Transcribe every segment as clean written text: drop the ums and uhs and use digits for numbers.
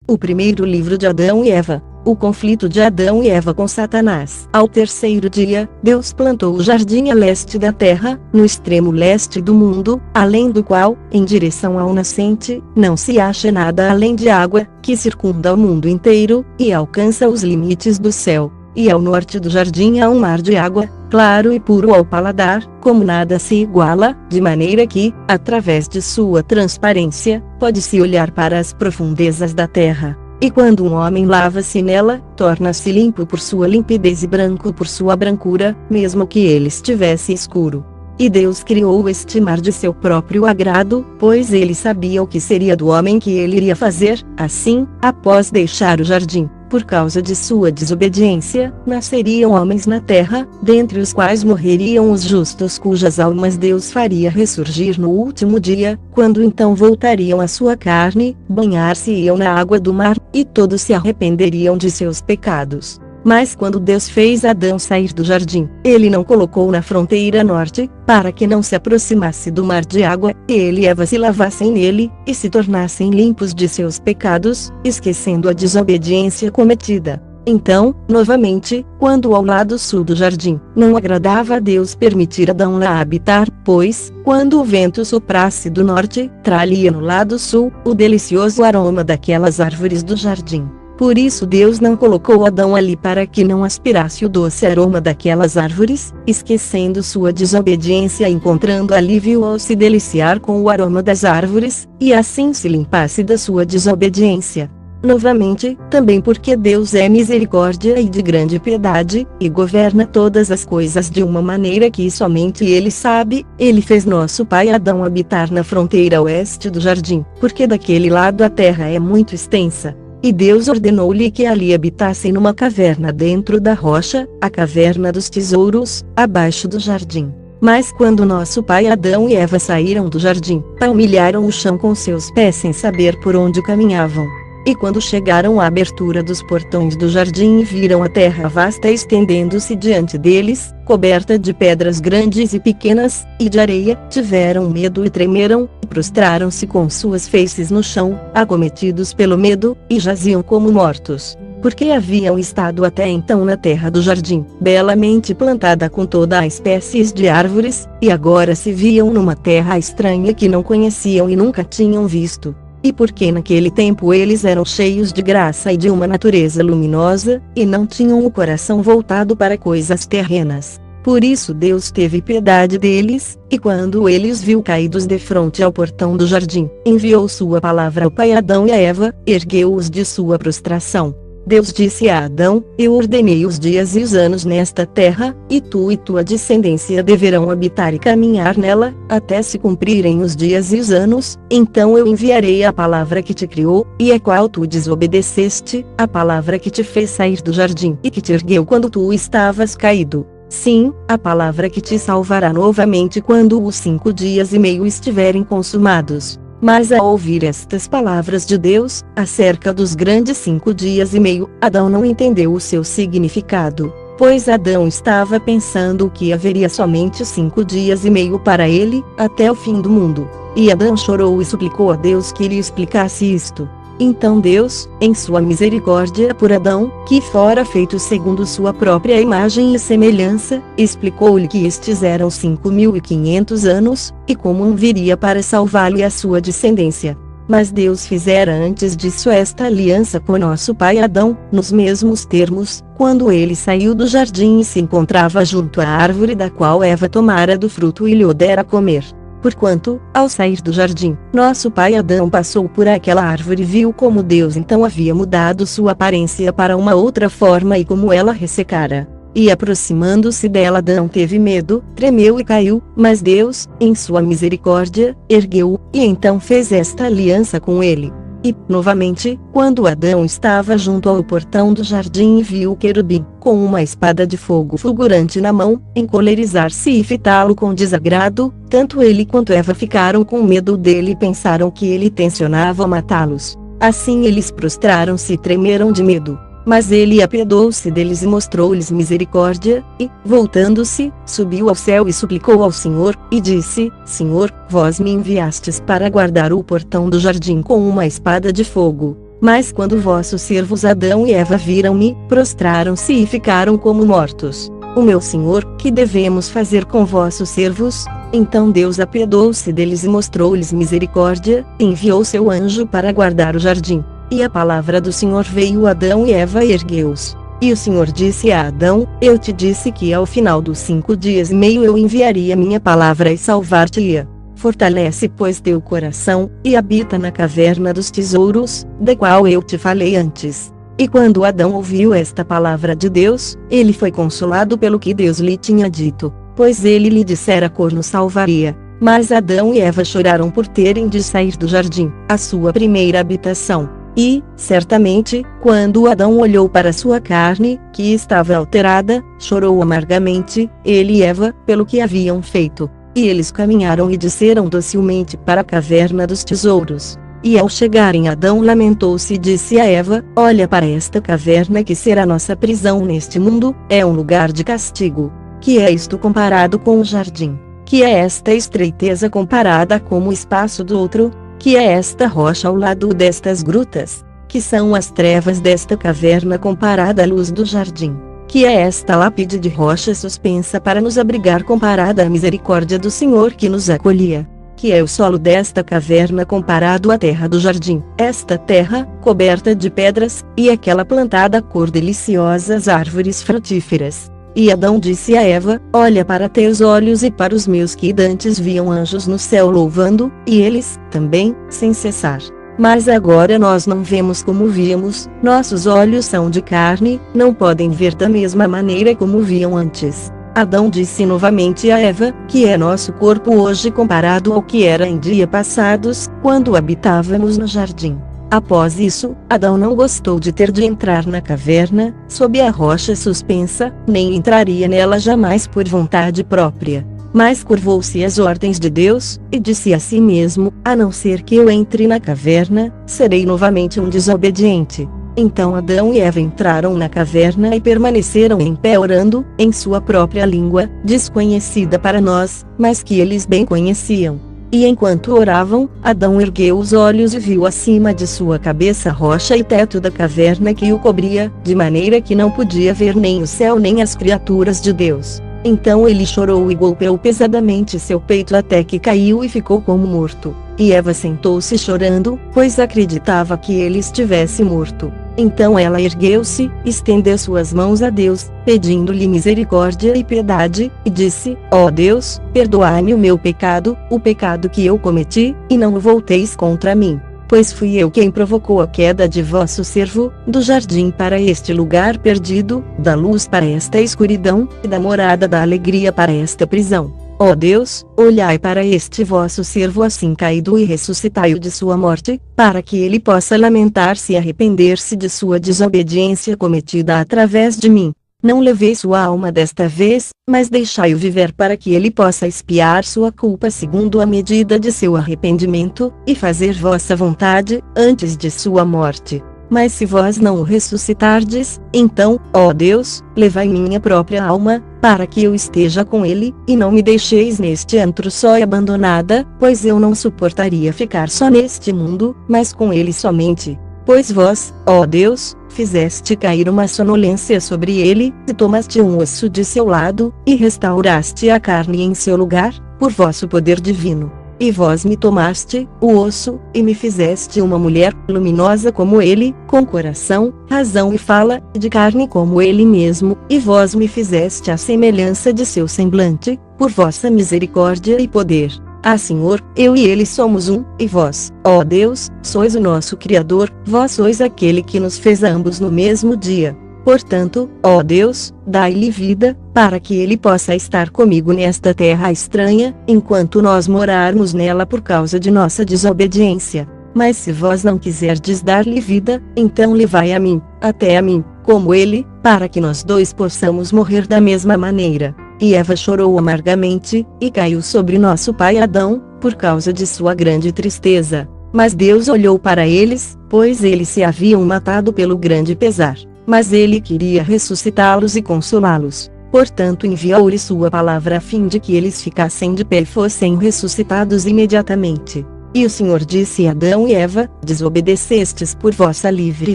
O primeiro livro de Adão e Eva. O conflito de Adão e Eva com Satanás. Ao terceiro dia, Deus plantou o jardim a leste da terra, no extremo leste do mundo, além do qual, em direção ao nascente, não se acha nada além de água, que circunda o mundo inteiro, e alcança os limites do céu. E ao norte do jardim há um mar de água, claro e puro ao paladar, como nada se iguala, de maneira que, através de sua transparência, pode-se olhar para as profundezas da terra. E quando um homem lava-se nela, torna-se limpo por sua limpidez e branco por sua brancura, mesmo que ele estivesse escuro. E Deus criou este mar de seu próprio agrado, pois ele sabia o que seria do homem que ele iria fazer. Assim, após deixar o jardim, por causa de sua desobediência, nasceriam homens na terra, dentre os quais morreriam os justos cujas almas Deus faria ressurgir no último dia, quando então voltariam à sua carne, banhar-se-iam na água do mar, e todos se arrependeriam de seus pecados. Mas quando Deus fez Adão sair do jardim, ele não colocou na fronteira norte, para que não se aproximasse do mar de água, e ele e Eva se lavassem nele, e se tornassem limpos de seus pecados, esquecendo a desobediência cometida. Então, novamente, quando ao lado sul do jardim, não agradava a Deus permitir Adão lá habitar, pois, quando o vento soprasse do norte, traria no lado sul, o delicioso aroma daquelas árvores do jardim. Por isso Deus não colocou Adão ali para que não aspirasse o doce aroma daquelas árvores, esquecendo sua desobediência e encontrando alívio ao se deliciar com o aroma das árvores, e assim se limpasse da sua desobediência. Novamente, também porque Deus é misericórdia e de grande piedade, e governa todas as coisas de uma maneira que somente Ele sabe, Ele fez nosso pai Adão habitar na fronteira oeste do jardim, porque daquele lado a terra é muito extensa. E Deus ordenou-lhe que ali habitassem numa caverna dentro da rocha, a caverna dos tesouros, abaixo do jardim. Mas quando nosso pai Adão e Eva saíram do jardim, palmilharam o chão com seus pés sem saber por onde caminhavam. E quando chegaram à abertura dos portões do jardim e viram a terra vasta estendendo-se diante deles, coberta de pedras grandes e pequenas, e de areia, tiveram medo e tremeram, e prostraram-se com suas faces no chão, acometidos pelo medo, e jaziam como mortos. Porque haviam estado até então na terra do jardim, belamente plantada com toda a espécies de árvores, e agora se viam numa terra estranha que não conheciam e nunca tinham visto. E porque naquele tempo eles eram cheios de graça e de uma natureza luminosa, e não tinham o coração voltado para coisas terrenas. Por isso Deus teve piedade deles, e quando ele os viu caídos defronte ao portão do jardim, enviou sua palavra ao pai Adão e a Eva, ergueu-os de sua prostração. Deus disse a Adão: Eu ordenei os dias e os anos nesta terra, e tu e tua descendência deverão habitar e caminhar nela, até se cumprirem os dias e os anos, então eu enviarei a palavra que te criou, e a qual tu desobedeceste, a palavra que te fez sair do jardim e que te ergueu quando tu estavas caído. Sim, a palavra que te salvará novamente quando os 5 dias e meio estiverem consumados. Mas ao ouvir estas palavras de Deus, acerca dos grandes 5 dias e meio, Adão não entendeu o seu significado, pois Adão estava pensando que haveria somente 5 dias e meio para ele, até o fim do mundo. E Adão chorou e suplicou a Deus que lhe explicasse isto. Então Deus, em sua misericórdia por Adão, que fora feito segundo sua própria imagem e semelhança, explicou-lhe que estes eram 5.500 anos, e como um viria para salvá-lo e a sua descendência. Mas Deus fizera antes disso esta aliança com nosso pai Adão, nos mesmos termos, quando ele saiu do jardim e se encontrava junto à árvore da qual Eva tomara do fruto e lhe o dera comer. Porquanto, ao sair do jardim, nosso pai Adão passou por aquela árvore e viu como Deus então havia mudado sua aparência para uma outra forma e como ela ressecara. E aproximando-se dela Adão teve medo, tremeu e caiu, mas Deus, em sua misericórdia, ergueu-o, e então fez esta aliança com ele. E, novamente, quando Adão estava junto ao portão do jardim e viu o querubim, com uma espada de fogo fulgurante na mão, encolerizar-se e fitá-lo com desagrado, tanto ele quanto Eva ficaram com medo dele e pensaram que ele tencionava matá-los. Assim eles prostraram-se e tremeram de medo. Mas ele apiedou-se deles e mostrou-lhes misericórdia, e, voltando-se, subiu ao céu e suplicou ao Senhor, e disse: Senhor, vós me enviastes para guardar o portão do jardim com uma espada de fogo. Mas quando vossos servos Adão e Eva viram-me, prostraram-se e ficaram como mortos. O meu Senhor, que devemos fazer com vossos servos? Então Deus apiedou-se deles e mostrou-lhes misericórdia, e enviou seu anjo para guardar o jardim. E a palavra do Senhor veio a Adão e Eva e ergueu-os. E o Senhor disse a Adão: Eu te disse que ao final dos 5 dias e meio eu enviaria minha palavra e salvar-te-ia. Fortalece, pois, teu coração, e habita na caverna dos tesouros, da qual eu te falei antes. E quando Adão ouviu esta palavra de Deus, ele foi consolado pelo que Deus lhe tinha dito, pois ele lhe dissera: corno salvaria. Mas Adão e Eva choraram por terem de sair do jardim, a sua primeira habitação. E, certamente, quando Adão olhou para sua carne, que estava alterada, chorou amargamente, ele e Eva, pelo que haviam feito. E eles caminharam e desceram docilmente para a caverna dos tesouros. E ao chegarem, Adão lamentou-se e disse a Eva: Olha para esta caverna que será nossa prisão neste mundo, é um lugar de castigo. Que é isto comparado com o jardim? Que é esta estreiteza comparada com o espaço do outro? Que é esta rocha ao lado destas grutas? Que são as trevas desta caverna comparada à luz do jardim? Que é esta lápide de rocha suspensa para nos abrigar comparada à misericórdia do Senhor que nos acolhia? Que é o solo desta caverna comparado à terra do jardim, esta terra, coberta de pedras, e aquela plantada cor deliciosas árvores frutíferas? E Adão disse a Eva: Olha para teus olhos e para os meus, que dantes viam anjos no céu louvando, e eles, também, sem cessar. Mas agora nós não vemos como víamos, nossos olhos são de carne, não podem ver da mesma maneira como viam antes. Adão disse novamente a Eva: Que é nosso corpo hoje comparado ao que era em dias passados, quando habitávamos no jardim? Após isso, Adão não gostou de ter de entrar na caverna, sob a rocha suspensa, nem entraria nela jamais por vontade própria. Mas curvou-se às ordens de Deus, e disse a si mesmo: A não ser que eu entre na caverna, serei novamente um desobediente. Então Adão e Eva entraram na caverna e permaneceram em pé orando, em sua própria língua, desconhecida para nós, mas que eles bem conheciam. E enquanto oravam, Adão ergueu os olhos e viu acima de sua cabeça a rocha e teto da caverna que o cobria, de maneira que não podia ver nem o céu nem as criaturas de Deus. Então ele chorou e golpeou pesadamente seu peito até que caiu e ficou como morto. E Eva sentou-se chorando, pois acreditava que ele estivesse morto. Então ela ergueu-se, estendeu suas mãos a Deus, pedindo-lhe misericórdia e piedade, e disse: Ó Deus, perdoai-me o meu pecado, o pecado que eu cometi, e não o volteis contra mim. Pois fui eu quem provocou a queda de vosso servo, do jardim para este lugar perdido, da luz para esta escuridão, e da morada da alegria para esta prisão. Ó Deus, olhai para este vosso servo assim caído e ressuscitai-o de sua morte, para que ele possa lamentar-se e arrepender-se de sua desobediência cometida através de mim. Não levei sua alma desta vez, mas deixai-o viver para que ele possa expiar sua culpa segundo a medida de seu arrependimento, e fazer vossa vontade, antes de sua morte. Mas se vós não o ressuscitardes, então, ó Deus, levai minha própria alma, para que eu esteja com ele, e não me deixeis neste antro só e abandonada, pois eu não suportaria ficar só neste mundo, mas com ele somente. Pois vós, ó Deus, fizeste cair uma sonolência sobre ele, e tomaste um osso de seu lado, e restauraste a carne em seu lugar, por vosso poder divino. E vós me tomaste, o osso, e me fizeste uma mulher, luminosa como ele, com coração, razão e fala, de carne como ele mesmo, e vós me fizeste à semelhança de seu semblante, por vossa misericórdia e poder. Ah Senhor, eu e ele somos um, e vós, ó Deus, sois o nosso Criador, vós sois aquele que nos fez a ambos no mesmo dia. Portanto, ó Deus, dai-lhe vida, para que ele possa estar comigo nesta terra estranha, enquanto nós morarmos nela por causa de nossa desobediência. Mas se vós não quiserdes dar-lhe vida, então levai a mim, até a mim, como ele, para que nós dois possamos morrer da mesma maneira. E Eva chorou amargamente, e caiu sobre nosso pai Adão, por causa de sua grande tristeza. Mas Deus olhou para eles, pois eles se haviam matado pelo grande pesar. Mas ele queria ressuscitá-los e consolá-los. Portanto enviou-lhes sua palavra a fim de que eles ficassem de pé e fossem ressuscitados imediatamente. E o Senhor disse a Adão e Eva: desobedecestes por vossa livre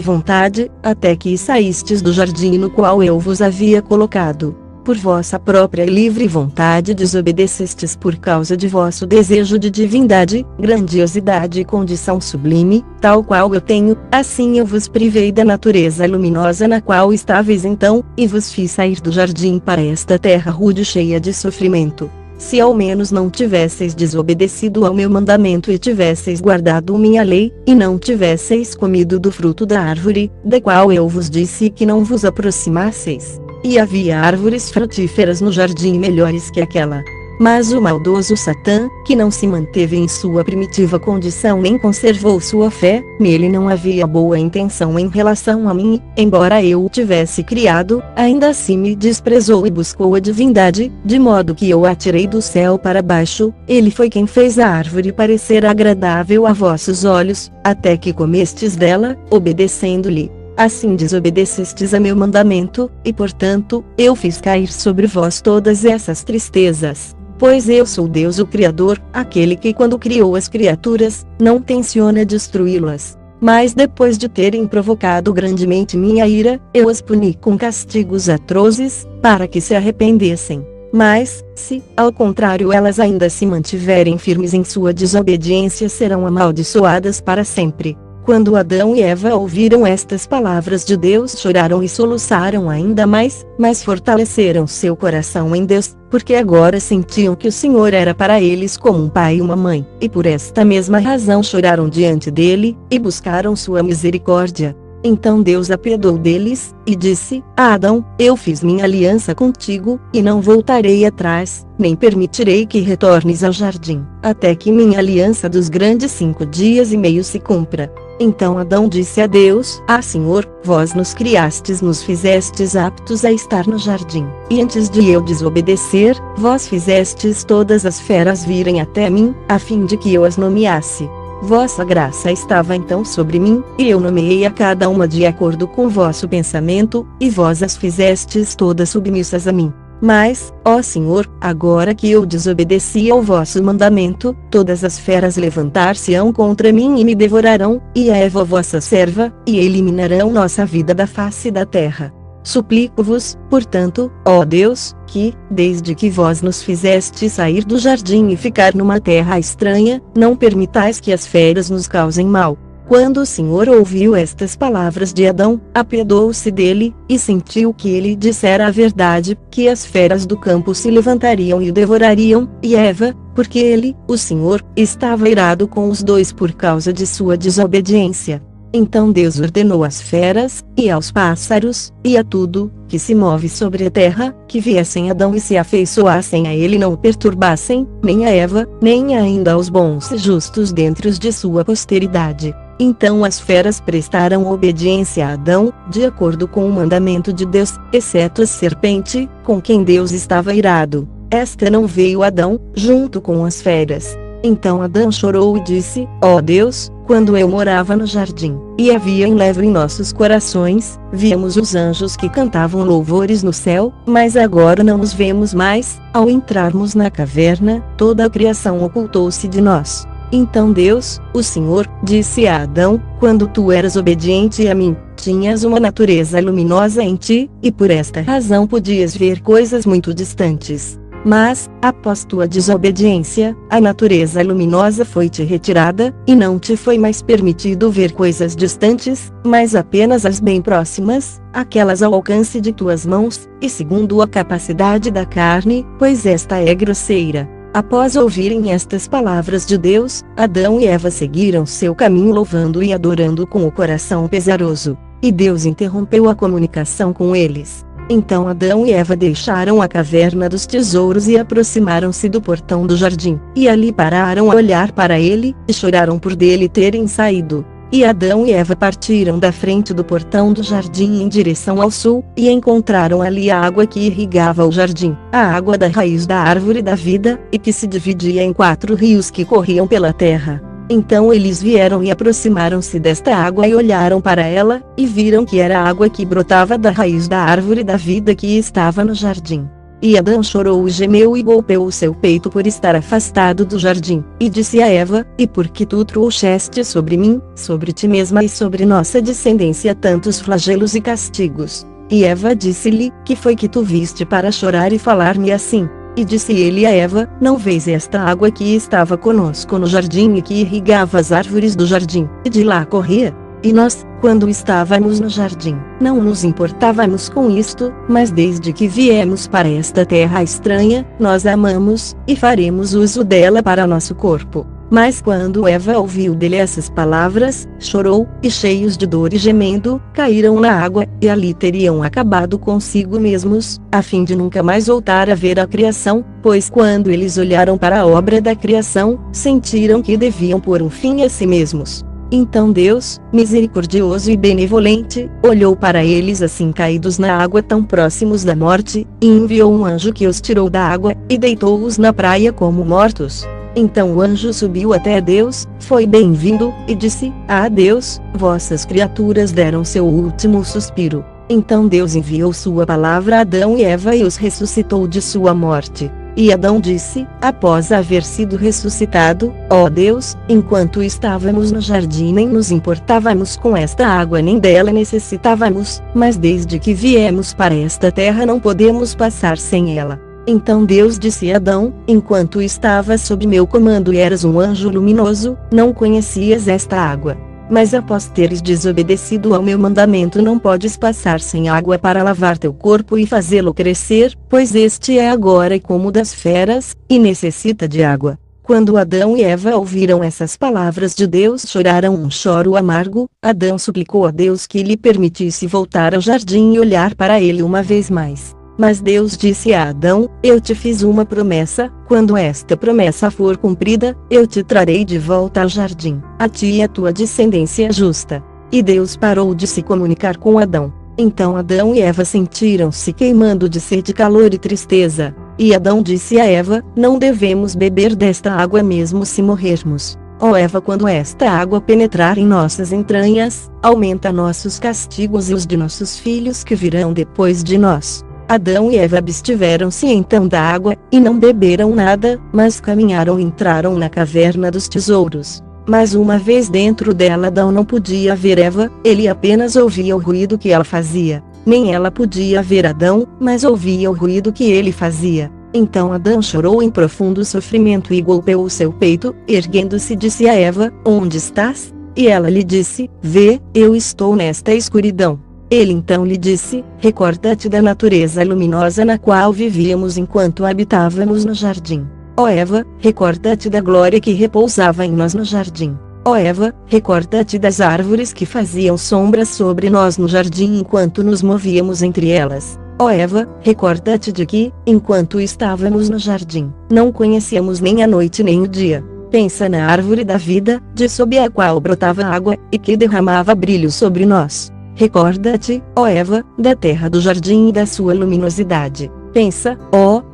vontade, até que saístes do jardim no qual eu vos havia colocado. Por vossa própria livre vontade desobedecestes por causa de vosso desejo de divindade, grandiosidade e condição sublime, tal qual eu tenho, assim eu vos privei da natureza luminosa na qual estáveis então, e vos fiz sair do jardim para esta terra rude cheia de sofrimento. Se ao menos não tivesseis desobedecido ao meu mandamento e tivesseis guardado minha lei, e não tivesseis comido do fruto da árvore, da qual eu vos disse que não vos aproximasseis. E havia árvores frutíferas no jardim melhores que aquela. Mas o maldoso Satã, que não se manteve em sua primitiva condição nem conservou sua fé, nele não havia boa intenção em relação a mim, embora eu o tivesse criado, ainda assim me desprezou e buscou a divindade, de modo que eu a tirei do céu para baixo. Ele foi quem fez a árvore parecer agradável a vossos olhos, até que comestes dela, obedecendo-lhe. Assim desobedecestes a meu mandamento, e portanto, eu fiz cair sobre vós todas essas tristezas. Pois eu sou Deus o Criador, aquele que quando criou as criaturas, não tenciona destruí-las. Mas depois de terem provocado grandemente minha ira, eu as puni com castigos atrozes, para que se arrependessem. Mas, se, ao contrário, elas ainda se mantiverem firmes em sua desobediência, serão amaldiçoadas para sempre. Quando Adão e Eva ouviram estas palavras de Deus, choraram e soluçaram ainda mais, mas fortaleceram seu coração em Deus, porque agora sentiam que o Senhor era para eles como um pai e uma mãe, e por esta mesma razão choraram diante dele, e buscaram sua misericórdia. Então Deus apiedou deles, e disse a Adão: eu fiz minha aliança contigo, e não voltarei atrás, nem permitirei que retornes ao jardim, até que minha aliança dos grandes 5 dias e meio se cumpra. Então Adão disse a Deus: Senhor, vós nos criastes, nos fizestes aptos a estar no jardim, e antes de eu desobedecer, vós fizestes todas as feras virem até mim, a fim de que eu as nomeasse. Vossa graça estava então sobre mim, e eu nomeei a cada uma de acordo com vosso pensamento, e vós as fizestes todas submissas a mim. Mas, ó Senhor, agora que eu desobedeci ao vosso mandamento, todas as feras levantar-se-ão contra mim e me devorarão, e a Eva vossa serva, e eliminarão nossa vida da face da terra. Suplico-vos, portanto, ó Deus, que, desde que vós nos fizeste sair do jardim e ficar numa terra estranha, não permitais que as feras nos causem mal. Quando o Senhor ouviu estas palavras de Adão, apiedou-se dele, e sentiu que ele dissera a verdade, que as feras do campo se levantariam e o devorariam, e Eva, porque ele, o Senhor, estava irado com os dois por causa de sua desobediência. Então Deus ordenou às feras, e aos pássaros, e a tudo, que se move sobre a terra, que viessem Adão e se afeiçoassem a ele, não o perturbassem, nem a Eva, nem ainda aos bons e justos dentre os de sua posteridade. Então as feras prestaram obediência a Adão, de acordo com o mandamento de Deus, exceto a serpente, com quem Deus estava irado. Esta não veio a Adão, junto com as feras. Então Adão chorou e disse: ó Deus, quando eu morava no jardim, e havia enlevo em nossos corações, víamos os anjos que cantavam louvores no céu, mas agora não os vemos mais. Ao entrarmos na caverna, toda a criação ocultou-se de nós. Então Deus, o Senhor, disse a Adão: quando tu eras obediente a mim, tinhas uma natureza luminosa em ti, e por esta razão podias ver coisas muito distantes. Mas, após tua desobediência, a natureza luminosa foi-te retirada, e não te foi mais permitido ver coisas distantes, mas apenas as bem próximas, aquelas ao alcance de tuas mãos, e segundo a capacidade da carne, pois esta é grosseira. Após ouvirem estas palavras de Deus, Adão e Eva seguiram seu caminho louvando e adorando com o coração pesaroso. E Deus interrompeu a comunicação com eles. Então Adão e Eva deixaram a caverna dos tesouros e aproximaram-se do portão do jardim, e ali pararam a olhar para ele, e choraram por dele terem saído. E Adão e Eva partiram da frente do portão do jardim em direção ao sul, e encontraram ali a água que irrigava o jardim, a água da raiz da árvore da vida, e que se dividia em 4 rios que corriam pela terra. Então eles vieram e aproximaram-se desta água e olharam para ela, e viram que era a água que brotava da raiz da árvore da vida que estava no jardim. E Adão chorou e gemeu e golpeou o seu peito por estar afastado do jardim. E disse a Eva: E por que tu trouxeste sobre mim, sobre ti mesma e sobre nossa descendência tantos flagelos e castigos? E Eva disse-lhe: Que foi que tu viste para chorar e falar-me assim? E disse ele a Eva: Não vês esta água que estava conosco no jardim e que irrigava as árvores do jardim, e de lá corria? E nós, quando estávamos no jardim, não nos importávamos com isto, mas desde que viemos para esta terra estranha, nós a amamos, e faremos uso dela para nosso corpo. Mas quando Eva ouviu dele essas palavras, chorou, e cheios de dor e gemendo, caíram na água, e ali teriam acabado consigo mesmos, a fim de nunca mais voltar a ver a criação, pois quando eles olharam para a obra da criação, sentiram que deviam pôr um fim a si mesmos. Então Deus, misericordioso e benevolente, olhou para eles assim caídos na água tão próximos da morte, e enviou um anjo que os tirou da água, e deitou-os na praia como mortos. Então o anjo subiu até Deus, foi bem-vindo, e disse: Ah Deus, vossas criaturas deram seu último suspiro. Então Deus enviou sua palavra a Adão e Eva e os ressuscitou de sua morte. E Adão disse, após haver sido ressuscitado: Ó Deus, enquanto estávamos no jardim nem nos importávamos com esta água nem dela necessitávamos, mas desde que viemos para esta terra não podemos passar sem ela. Então Deus disse a Adão: Enquanto estavas sob meu comando e eras um anjo luminoso, não conhecias esta água. Mas após teres desobedecido ao meu mandamento não podes passar sem água para lavar teu corpo e fazê-lo crescer, pois este é agora como das feras, e necessita de água. Quando Adão e Eva ouviram essas palavras de Deus, choraram um choro amargo. Adão suplicou a Deus que lhe permitisse voltar ao jardim e olhar para ele uma vez mais. Mas Deus disse a Adão: Eu te fiz uma promessa, quando esta promessa for cumprida, eu te trarei de volta ao jardim, a ti e a tua descendência justa. E Deus parou de se comunicar com Adão. Então Adão e Eva sentiram-se queimando de sede, calor e tristeza. E Adão disse a Eva: Não devemos beber desta água mesmo se morrermos. Ó Eva, quando esta água penetrar em nossas entranhas, aumenta nossos castigos e os de nossos filhos que virão depois de nós. Adão e Eva abstiveram-se então da água, e não beberam nada, mas caminharam e entraram na caverna dos tesouros. Mas uma vez dentro dela Adão não podia ver Eva, ele apenas ouvia o ruído que ela fazia. Nem ela podia ver Adão, mas ouvia o ruído que ele fazia. Então Adão chorou em profundo sofrimento e golpeou o seu peito, erguendo-se disse a Eva: Onde estás? E ela lhe disse: Vê, eu estou nesta escuridão. Ele então lhe disse: Recorda-te da natureza luminosa na qual vivíamos enquanto habitávamos no jardim. Ó Eva, recorda-te da glória que repousava em nós no jardim. Ó Eva, recorda-te das árvores que faziam sombra sobre nós no jardim enquanto nos movíamos entre elas. Ó Eva, recorda-te de que, enquanto estávamos no jardim, não conhecíamos nem a noite nem o dia. Pensa na árvore da vida, de sob a qual brotava água, e que derramava brilho sobre nós. Recorda-te, ó Eva, da terra do jardim e da sua luminosidade. Pensa,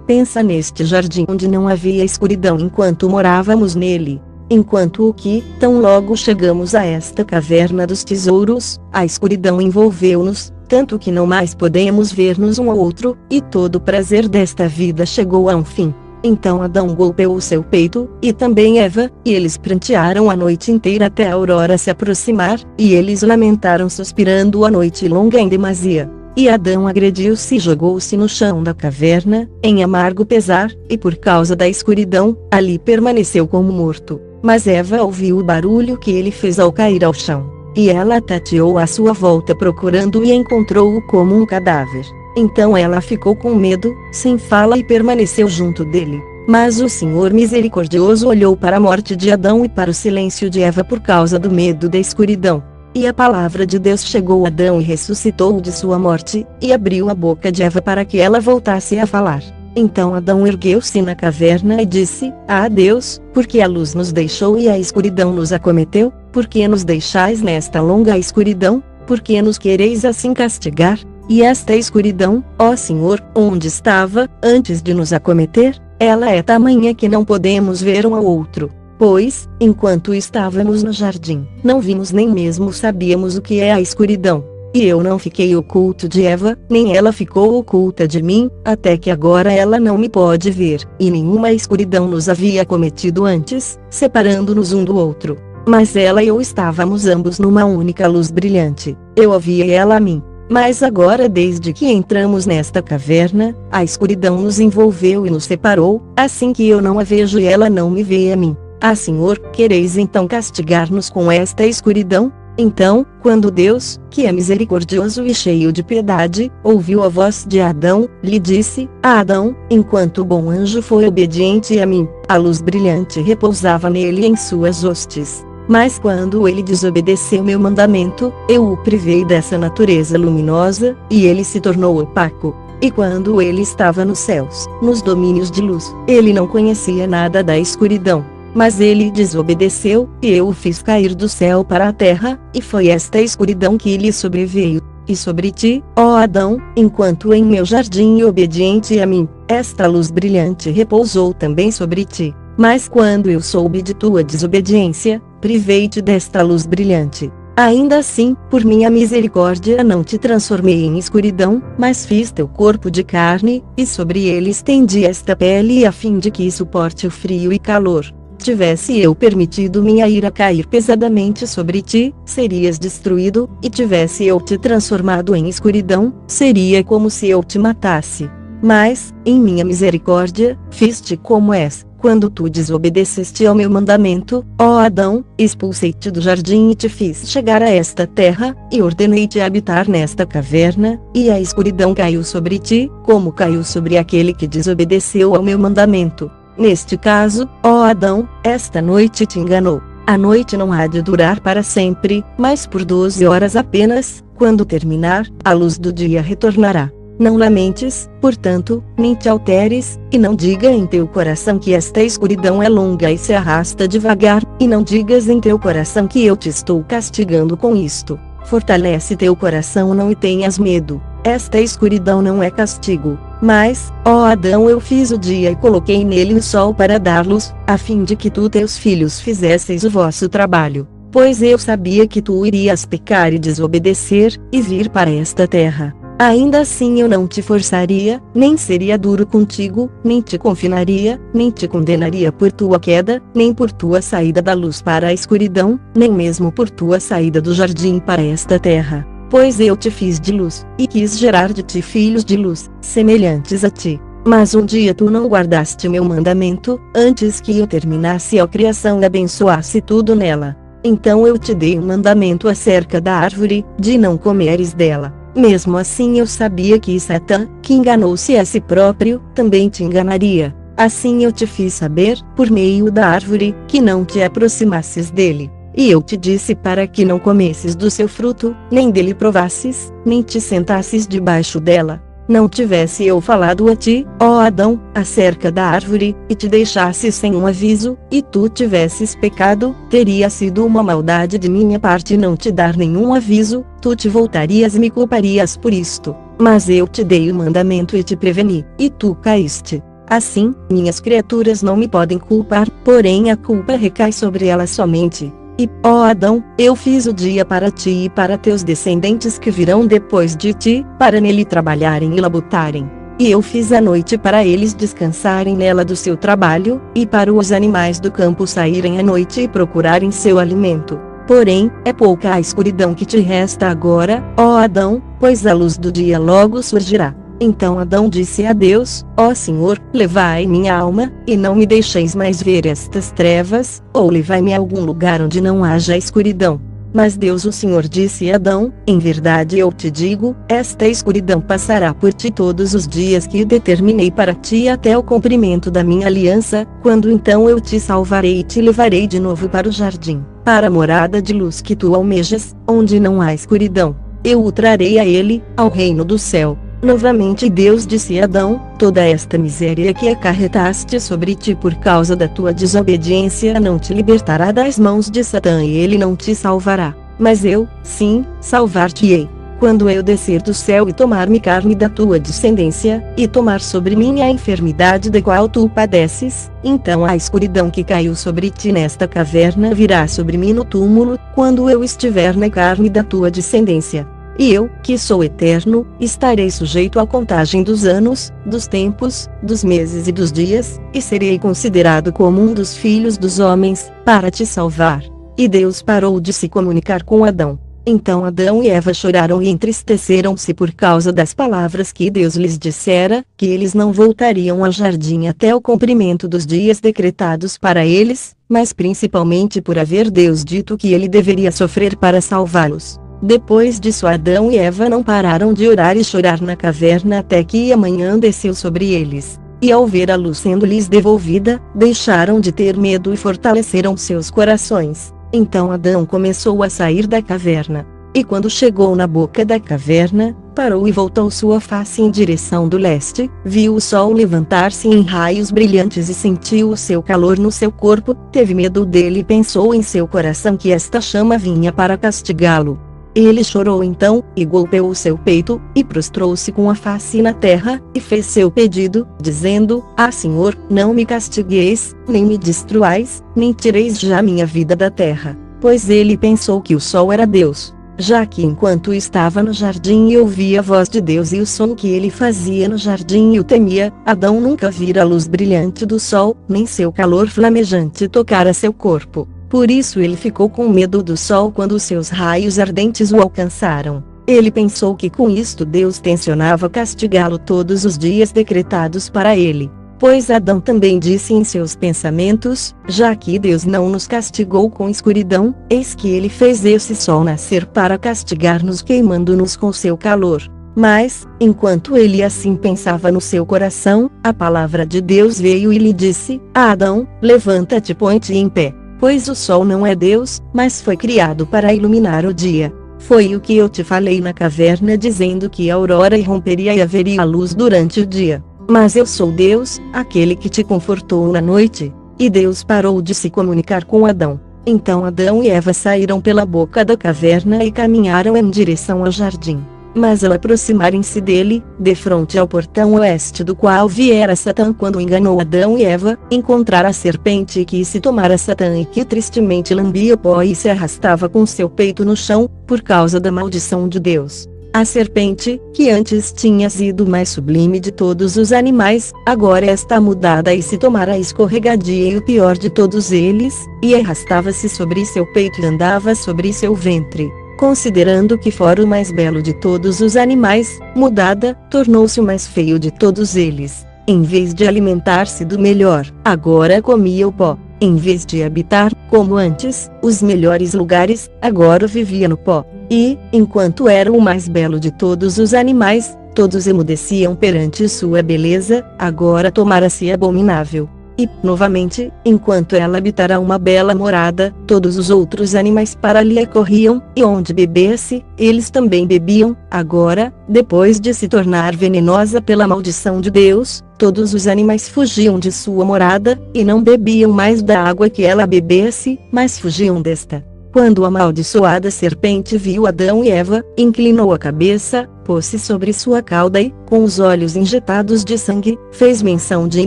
pensa neste jardim onde não havia escuridão enquanto morávamos nele. Enquanto que, tão logo chegamos a esta caverna dos tesouros, a escuridão envolveu-nos, tanto que não mais podemos ver-nos um ao outro, e todo o prazer desta vida chegou a um fim. Então Adão golpeou o seu peito, e também Eva, e eles prantearam a noite inteira até a aurora se aproximar, e eles lamentaram suspirando a noite longa em demasia. E Adão agrediu-se e jogou-se no chão da caverna, em amargo pesar, e por causa da escuridão, ali permaneceu como morto. Mas Eva ouviu o barulho que ele fez ao cair ao chão, e ela tateou à sua volta procurando e encontrou-o como um cadáver. Então ela ficou com medo, sem fala e permaneceu junto dele. Mas o Senhor misericordioso olhou para a morte de Adão e para o silêncio de Eva por causa do medo da escuridão. E a palavra de Deus chegou a Adão e ressuscitou-o de sua morte, e abriu a boca de Eva para que ela voltasse a falar. Então Adão ergueu-se na caverna e disse: Ah Deus, porque a luz nos deixou e a escuridão nos acometeu? Por que nos deixais nesta longa escuridão? Por que nos quereis assim castigar? E esta escuridão, ó Senhor, onde estava, antes de nos acometer? Ela é tamanha que não podemos ver um ao outro. Pois, enquanto estávamos no jardim, não vimos nem mesmo sabíamos o que é a escuridão. e eu não fiquei oculto de Eva, nem ela ficou oculta de mim, até que agora ela não me pode ver, e nenhuma escuridão nos havia cometido antes, separando-nos um do outro. Mas ela e eu estávamos ambos numa única luz brilhante, eu a via e ela a mim. Mas agora, desde que entramos nesta caverna, a escuridão nos envolveu e nos separou, assim que eu não a vejo e ela não me vê a mim. Ah, Senhor, quereis então castigar-nos com esta escuridão? Então, quando Deus, que é misericordioso e cheio de piedade, ouviu a voz de Adão, lhe disse: Adão, enquanto o bom anjo foi obediente a mim, a luz brilhante repousava nele em suas hostes. Mas quando ele desobedeceu meu mandamento, eu o privei dessa natureza luminosa, e ele se tornou opaco. E quando ele estava nos céus, nos domínios de luz, ele não conhecia nada da escuridão. Mas ele desobedeceu, e eu o fiz cair do céu para a terra, e foi esta escuridão que lhe sobreveio. E sobre ti, ó Adão, enquanto em meu jardim obediente a mim, esta luz brilhante repousou também sobre ti. Mas quando eu soube de tua desobediência, privei-te desta luz brilhante. Ainda assim, por minha misericórdia não te transformei em escuridão, mas fiz teu corpo de carne, e sobre ele estendi esta pele a fim de que suporte o frio e calor. Tivesse eu permitido minha ira cair pesadamente sobre ti, serias destruído, e tivesse eu te transformado em escuridão, seria como se eu te matasse. Mas, em minha misericórdia, fiz-te como és. Quando tu desobedeceste ao meu mandamento, ó Adão, expulsei-te do jardim e te fiz chegar a esta terra, e ordenei-te habitar nesta caverna, e a escuridão caiu sobre ti, como caiu sobre aquele que desobedeceu ao meu mandamento. Neste caso, ó Adão, esta noite te enganou. A noite não há de durar para sempre, mas por 12 horas apenas, quando terminar, a luz do dia retornará. Não lamentes, portanto, nem te alteres, e não diga em teu coração que esta escuridão é longa e se arrasta devagar, e não digas em teu coração que eu te estou castigando com isto. Fortalece teu coração não e tenhas medo. Esta escuridão não é castigo. Mas, ó Adão, eu fiz o dia e coloquei nele o sol para dar luz, a fim de que tu e teus filhos fizesseis o vosso trabalho. Pois eu sabia que tu irias pecar e desobedecer, e vir para esta terra. Ainda assim eu não te forçaria, nem seria duro contigo, nem te confinaria, nem te condenaria por tua queda, nem por tua saída da luz para a escuridão, nem mesmo por tua saída do jardim para esta terra. Pois eu te fiz de luz, e quis gerar de ti filhos de luz, semelhantes a ti. Mas um dia tu não guardaste meu mandamento, antes que eu terminasse a criação e abençoasse tudo nela. Então eu te dei um mandamento acerca da árvore, de não comeres dela. Mesmo assim eu sabia que Satã, que enganou-se a si próprio, também te enganaria. Assim eu te fiz saber, por meio da árvore, que não te aproximasses dele. E eu te disse para que não comesses do seu fruto, nem dele provasses, nem te sentasses debaixo dela. Não tivesse eu falado a ti, ó Adão, acerca da árvore, e te deixasse sem um aviso, e tu tivesses pecado, teria sido uma maldade de minha parte não te dar nenhum aviso, tu te voltarias e me culparias por isto. Mas eu te dei o mandamento e te preveni, e tu caíste. Assim, minhas criaturas não me podem culpar, porém a culpa recai sobre elas somente. E, ó Adão, eu fiz o dia para ti e para teus descendentes que virão depois de ti, para nele trabalharem e labutarem. E eu fiz a noite para eles descansarem nela do seu trabalho, e para os animais do campo saírem à noite e procurarem seu alimento. Porém, é pouca a escuridão que te resta agora, ó Adão, pois a luz do dia logo surgirá. Então Adão disse a Deus: ó Senhor, levai minha alma, e não me deixeis mais ver estas trevas, ou levai-me a algum lugar onde não haja escuridão. Mas Deus o Senhor disse a Adão: em verdade eu te digo, esta escuridão passará por ti todos os dias que determinei para ti até o cumprimento da minha aliança, quando então eu te salvarei e te levarei de novo para o jardim, para a morada de luz que tu almejas, onde não há escuridão. Eu o trarei a ele, ao reino do céu. Novamente Deus disse a Adão: toda esta miséria que acarretaste sobre ti por causa da tua desobediência não te libertará das mãos de Satã e ele não te salvará. Mas eu, sim, salvar-te-ei. Quando eu descer do céu e tomar-me carne da tua descendência, e tomar sobre mim a enfermidade da qual tu padeces, então a escuridão que caiu sobre ti nesta caverna virá sobre mim no túmulo, quando eu estiver na carne da tua descendência. E eu, que sou eterno, estarei sujeito à contagem dos anos, dos tempos, dos meses e dos dias, e serei considerado como um dos filhos dos homens, para te salvar. E Deus parou de se comunicar com Adão. Então Adão e Eva choraram e entristeceram-se por causa das palavras que Deus lhes dissera, que eles não voltariam ao jardim até o cumprimento dos dias decretados para eles, mas principalmente por haver Deus dito que ele deveria sofrer para salvá-los. Depois disso Adão e Eva não pararam de orar e chorar na caverna até que a manhã desceu sobre eles. E ao ver a luz sendo-lhes devolvida, deixaram de ter medo e fortaleceram seus corações. Então Adão começou a sair da caverna. E quando chegou na boca da caverna, parou e voltou sua face em direção do leste, viu o sol levantar-se em raios brilhantes e sentiu o seu calor no seu corpo, teve medo dele e pensou em seu coração que esta chama vinha para castigá-lo. Ele chorou então, e golpeou o seu peito, e prostrou-se com a face na terra, e fez seu pedido, dizendo: Ah, Senhor, não me castigueis, nem me destruais, nem tireis já minha vida da terra. Pois ele pensou que o sol era Deus. Já que enquanto estava no jardim e ouvia a voz de Deus e o som que ele fazia no jardim e o temia, Adão nunca vira a luz brilhante do sol, nem seu calor flamejante tocara seu corpo. Por isso ele ficou com medo do sol quando seus raios ardentes o alcançaram. Ele pensou que com isto Deus tencionava castigá-lo todos os dias decretados para ele. Pois Adão também disse em seus pensamentos: já que Deus não nos castigou com escuridão, eis que ele fez esse sol nascer para castigar-nos queimando-nos com seu calor. Mas, enquanto ele assim pensava no seu coração, a palavra de Deus veio e lhe disse: Adão, levanta-te e põe-te em pé. Pois o sol não é Deus, mas foi criado para iluminar o dia. Foi o que eu te falei na caverna dizendo que a aurora irromperia e haveria luz durante o dia. Mas eu sou Deus, aquele que te confortou na noite. E Deus parou de se comunicar com Adão. Então Adão e Eva saíram pela boca da caverna e caminharam em direção ao jardim. Mas ao aproximarem-se dele, defronte ao portão oeste do qual viera Satã quando enganou Adão e Eva, encontraram a serpente que se tomara Satã e que tristemente lambia o pó e se arrastava com seu peito no chão, por causa da maldição de Deus. A serpente, que antes tinha sido mais sublime de todos os animais, agora está mudada e se tomara a escorregadia e o pior de todos eles, e arrastava-se sobre seu peito e andava sobre seu ventre. Considerando que fora o mais belo de todos os animais, mudada, tornou-se o mais feio de todos eles. Em vez de alimentar-se do melhor, agora comia o pó. Em vez de habitar, como antes, os melhores lugares, agora vivia no pó. E, enquanto era o mais belo de todos os animais, todos emudeciam perante sua beleza, agora tomara-se abominável. E, novamente, enquanto ela habitara uma bela morada, todos os outros animais para ali corriam, e onde bebesse, eles também bebiam. Agora, depois de se tornar venenosa pela maldição de Deus, todos os animais fugiam de sua morada, e não bebiam mais da água que ela bebesse, mas fugiam desta. Quando a amaldiçoada serpente viu Adão e Eva, inclinou a cabeça, pôs-se sobre sua cauda e, com os olhos injetados de sangue, fez menção de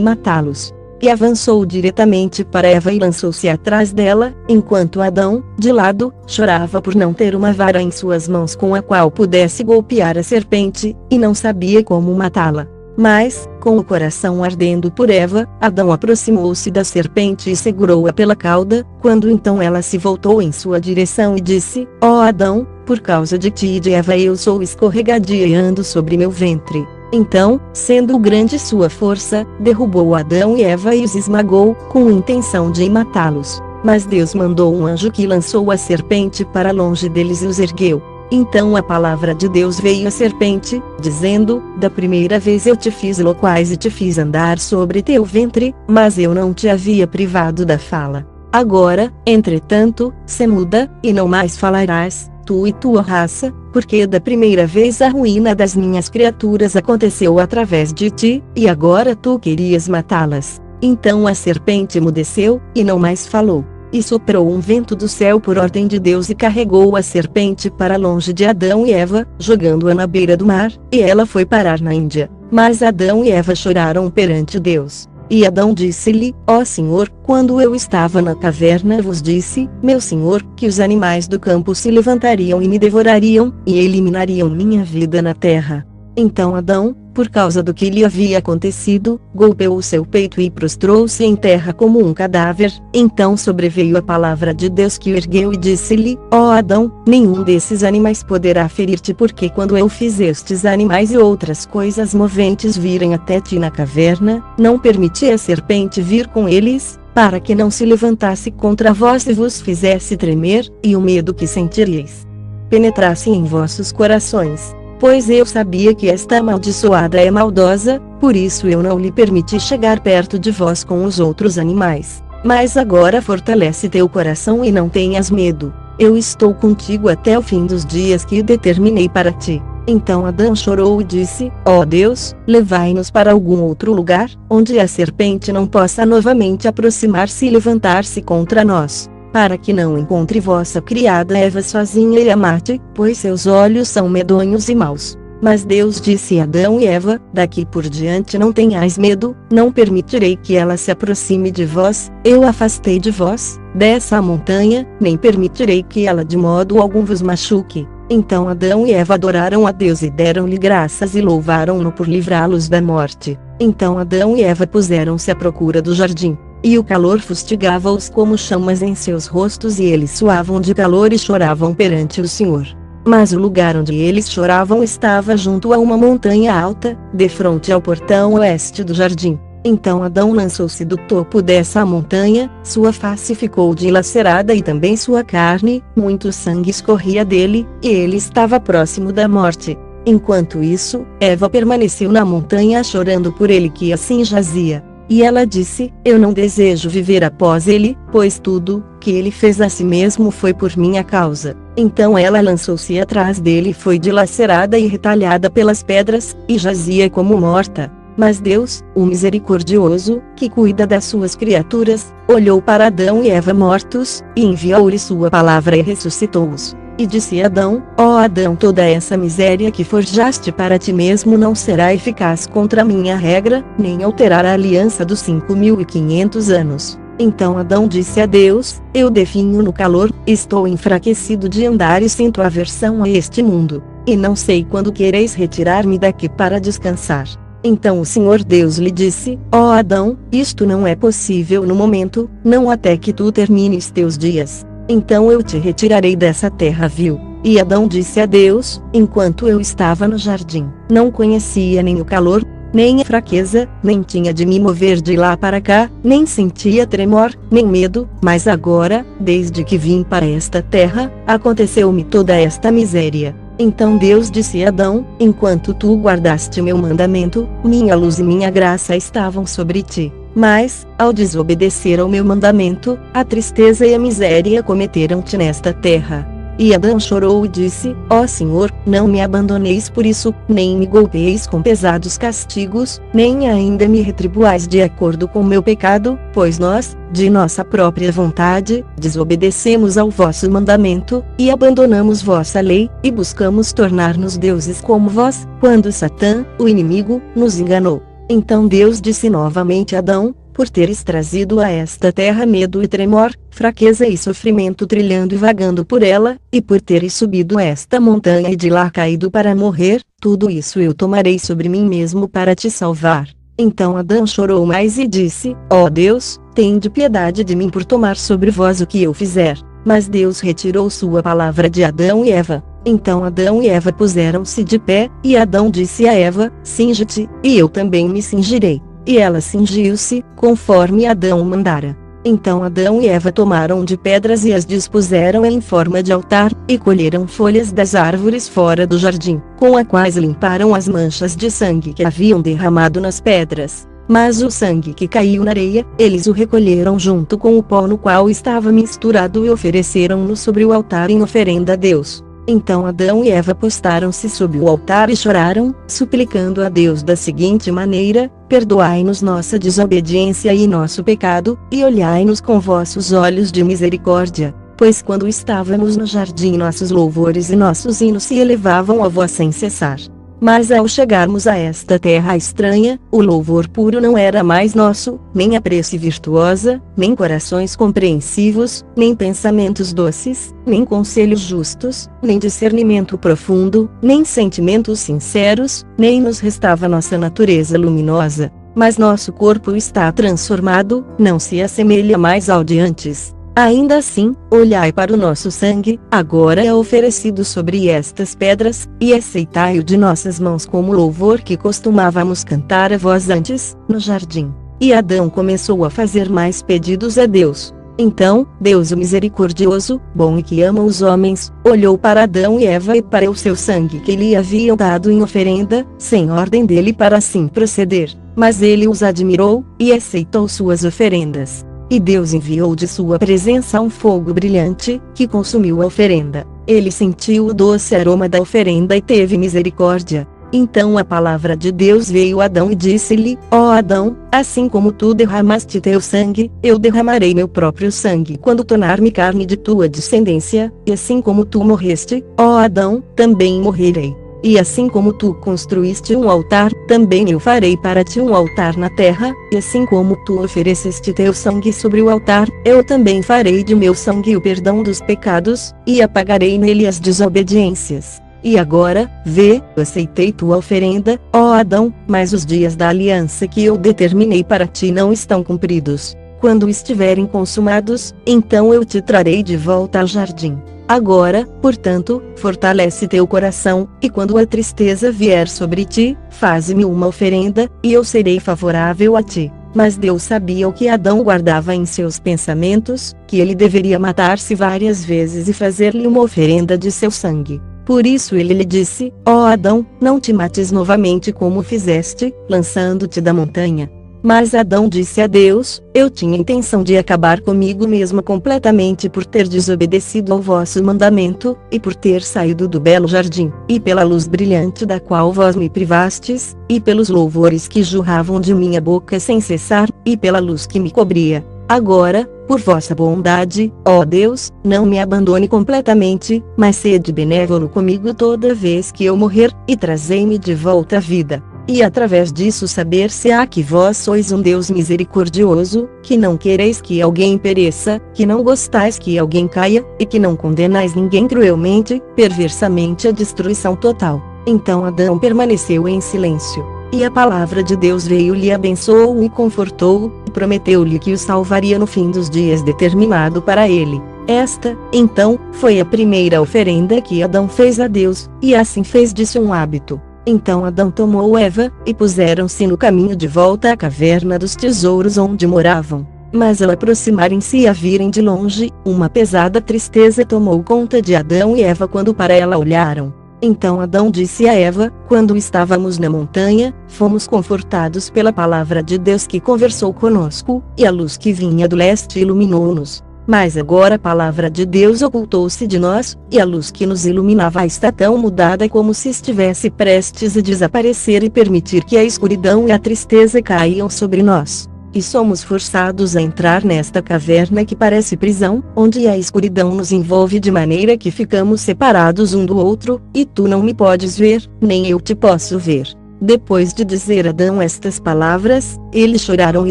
matá-los. E avançou diretamente para Eva e lançou-se atrás dela, enquanto Adão, de lado, chorava por não ter uma vara em suas mãos com a qual pudesse golpear a serpente, e não sabia como matá-la. Mas, com o coração ardendo por Eva, Adão aproximou-se da serpente e segurou-a pela cauda, quando então ela se voltou em sua direção e disse: Ó Adão, por causa de ti e de Eva eu sou escorregadia e ando sobre meu ventre. Então, sendo grande sua força, derrubou Adão e Eva e os esmagou, com intenção de matá-los. Mas Deus mandou um anjo que lançou a serpente para longe deles e os ergueu. Então a palavra de Deus veio à serpente, dizendo: Da primeira vez eu te fiz loquaz e te fiz andar sobre teu ventre, mas eu não te havia privado da fala. Agora, entretanto, se muda, e não mais falarás, tu e tua raça, porque da primeira vez a ruína das minhas criaturas aconteceu através de ti, e agora tu querias matá-las. Então a serpente emudeceu, e não mais falou. E soprou um vento do céu por ordem de Deus e carregou a serpente para longe de Adão e Eva, jogando-a na beira do mar, e ela foi parar na Índia. Mas Adão e Eva choraram perante Deus. E Adão disse-lhe: Ó Senhor, quando eu estava na caverna vos disse, meu Senhor, que os animais do campo se levantariam e me devorariam, e eliminariam minha vida na terra. Então Adão, por causa do que lhe havia acontecido, golpeou o seu peito e prostrou-se em terra como um cadáver. Então sobreveio a palavra de Deus que o ergueu e disse-lhe: Ó Adão, nenhum desses animais poderá ferir-te, porque quando eu fiz estes animais e outras coisas moventes virem até ti na caverna, não permiti a serpente vir com eles, para que não se levantasse contra vós e vos fizesse tremer, e o medo que sentiríeis penetrasse em vossos corações. Pois eu sabia que esta amaldiçoada é maldosa, por isso eu não lhe permiti chegar perto de vós com os outros animais. Mas agora fortalece teu coração e não tenhas medo. Eu estou contigo até o fim dos dias que determinei para ti. Então Adão chorou e disse: Ó Deus, levai-nos para algum outro lugar, onde a serpente não possa novamente aproximar-se e levantar-se contra nós, para que não encontre vossa criada Eva sozinha e a mate, pois seus olhos são medonhos e maus. Mas Deus disse a Adão e Eva: daqui por diante não tenhais medo, não permitirei que ela se aproxime de vós, eu afastei de vós, dessa montanha, nem permitirei que ela de modo algum vos machuque. Então Adão e Eva adoraram a Deus e deram-lhe graças e louvaram-no por livrá-los da morte. Então Adão e Eva puseram-se à procura do jardim. E o calor fustigava-os como chamas em seus rostos e eles suavam de calor e choravam perante o Senhor. Mas o lugar onde eles choravam estava junto a uma montanha alta, defronte ao portão oeste do jardim. Então Adão lançou-se do topo dessa montanha, sua face ficou dilacerada e também sua carne, muito sangue escorria dele, e ele estava próximo da morte. Enquanto isso, Eva permaneceu na montanha chorando por ele que assim jazia. E ela disse: eu não desejo viver após ele, pois tudo que ele fez a si mesmo foi por minha causa. Então ela lançou-se atrás dele e foi dilacerada e retalhada pelas pedras, e jazia como morta. Mas Deus, o misericordioso, que cuida das suas criaturas, olhou para Adão e Eva mortos, e enviou-lhe sua palavra e ressuscitou-os. E disse Adão: ó Adão, toda essa miséria que forjaste para ti mesmo não será eficaz contra a minha regra, nem alterará a aliança dos 5.500 anos. Então Adão disse a Deus: eu definho no calor, estou enfraquecido de andar e sinto aversão a este mundo, e não sei quando quereis retirar-me daqui para descansar. Então o Senhor Deus lhe disse: ó Adão, isto não é possível no momento, não até que tu termines teus dias. Então eu te retirarei dessa terra vil. E Adão disse a Deus: enquanto eu estava no jardim, não conhecia nem o calor, nem a fraqueza, nem tinha de me mover de lá para cá, nem sentia tremor, nem medo, mas agora, desde que vim para esta terra, aconteceu-me toda esta miséria. Então Deus disse a Adão: enquanto tu guardaste meu mandamento, minha luz e minha graça estavam sobre ti. Mas, ao desobedecer ao meu mandamento, a tristeza e a miséria cometeram-te nesta terra. E Adão chorou e disse: ó Senhor, não me abandoneis por isso, nem me golpeeis com pesados castigos, nem ainda me retribuais de acordo com meu pecado, pois nós, de nossa própria vontade, desobedecemos ao vosso mandamento, e abandonamos vossa lei, e buscamos tornar-nos deuses como vós, quando Satã, o inimigo, nos enganou. Então Deus disse novamente a Adão: por teres trazido a esta terra medo e tremor, fraqueza e sofrimento trilhando e vagando por ela, e por teres subido esta montanha e de lá caído para morrer, tudo isso eu tomarei sobre mim mesmo para te salvar. Então Adão chorou mais e disse: ó Deus, tende piedade de mim por tomar sobre vós o que eu fizer. Mas Deus retirou sua palavra de Adão e Eva. Então Adão e Eva puseram-se de pé, e Adão disse a Eva: cinge-te, e eu também me cingirei. E ela cingiu-se, conforme Adão mandara. Então Adão e Eva tomaram de pedras e as dispuseram em forma de altar, e colheram folhas das árvores fora do jardim, com as quais limparam as manchas de sangue que haviam derramado nas pedras. Mas o sangue que caiu na areia, eles o recolheram junto com o pó no qual estava misturado e ofereceram-no sobre o altar em oferenda a Deus. Então Adão e Eva postaram-se sob o altar e choraram, suplicando a Deus da seguinte maneira: perdoai-nos nossa desobediência e nosso pecado, e olhai-nos com vossos olhos de misericórdia, pois quando estávamos no jardim nossos louvores e nossos hinos se elevavam a vós sem cessar. Mas ao chegarmos a esta terra estranha, o louvor puro não era mais nosso, nem a prece virtuosa, nem corações compreensivos, nem pensamentos doces, nem conselhos justos, nem discernimento profundo, nem sentimentos sinceros, nem nos restava nossa natureza luminosa. Mas nosso corpo está transformado, não se assemelha mais ao de antes. Ainda assim, olhai para o nosso sangue, agora é oferecido sobre estas pedras, e aceitai-o de nossas mãos como louvor que costumávamos cantar a voz antes, no jardim. E Adão começou a fazer mais pedidos a Deus. Então, Deus o misericordioso, bom e que ama os homens, olhou para Adão e Eva e para o seu sangue que lhe haviam dado em oferenda, sem ordem dele para assim proceder. Mas ele os admirou, e aceitou suas oferendas. E Deus enviou de sua presença um fogo brilhante, que consumiu a oferenda. Ele sentiu o doce aroma da oferenda e teve misericórdia. Então a palavra de Deus veio a Adão e disse-lhe: Ó Adão, assim como tu derramaste teu sangue, eu derramarei meu próprio sangue quando tornar-me carne de tua descendência, e assim como tu morreste, ó Adão, também morrerei. E assim como tu construíste um altar, também eu farei para ti um altar na terra, e assim como tu ofereceste teu sangue sobre o altar, eu também farei de meu sangue o perdão dos pecados, e apagarei nele as desobediências. E agora, vê, aceitei tua oferenda, ó Adão, mas os dias da aliança que eu determinei para ti não estão cumpridos. Quando estiverem consumados, então eu te trarei de volta ao jardim. Agora, portanto, fortalece teu coração, e quando a tristeza vier sobre ti, faze-me uma oferenda, e eu serei favorável a ti. Mas Deus sabia o que Adão guardava em seus pensamentos, que ele deveria matar-se várias vezes e fazer-lhe uma oferenda de seu sangue. Por isso ele lhe disse: Ó Adão, não te mates novamente como fizeste, lançando-te da montanha. Mas Adão disse a Deus: Eu tinha intenção de acabar comigo mesmo completamente por ter desobedecido ao vosso mandamento, e por ter saído do belo jardim, e pela luz brilhante da qual vós me privastes, e pelos louvores que jorravam de minha boca sem cessar, e pela luz que me cobria. Agora, por vossa bondade, ó Deus, não me abandone completamente, mas sede benévolo comigo toda vez que eu morrer, e trazei-me de volta à vida. E através disso saber-se-á que vós sois um Deus misericordioso, que não quereis que alguém pereça, que não gostais que alguém caia, e que não condenais ninguém cruelmente, perversamente à destruição total. Então Adão permaneceu em silêncio. E a palavra de Deus veio-lhe, abençoou-o e confortou-o, e prometeu-lhe que o salvaria no fim dos dias determinado para ele. Esta, então, foi a primeira oferenda que Adão fez a Deus, e assim fez disso um hábito. Então Adão tomou Eva, e puseram-se no caminho de volta à caverna dos tesouros onde moravam. Mas ao aproximarem-se e a virem de longe, uma pesada tristeza tomou conta de Adão e Eva quando para ela olharam. Então Adão disse a Eva: Quando estávamos na montanha, fomos confortados pela palavra de Deus que conversou conosco, e a luz que vinha do leste iluminou-nos. Mas agora a palavra de Deus ocultou-se de nós, e a luz que nos iluminava está tão mudada como se estivesse prestes a desaparecer e permitir que a escuridão e a tristeza caiam sobre nós. E somos forçados a entrar nesta caverna que parece prisão, onde a escuridão nos envolve de maneira que ficamos separados um do outro, e tu não me podes ver, nem eu te posso ver. Depois de dizer Adão estas palavras, eles choraram e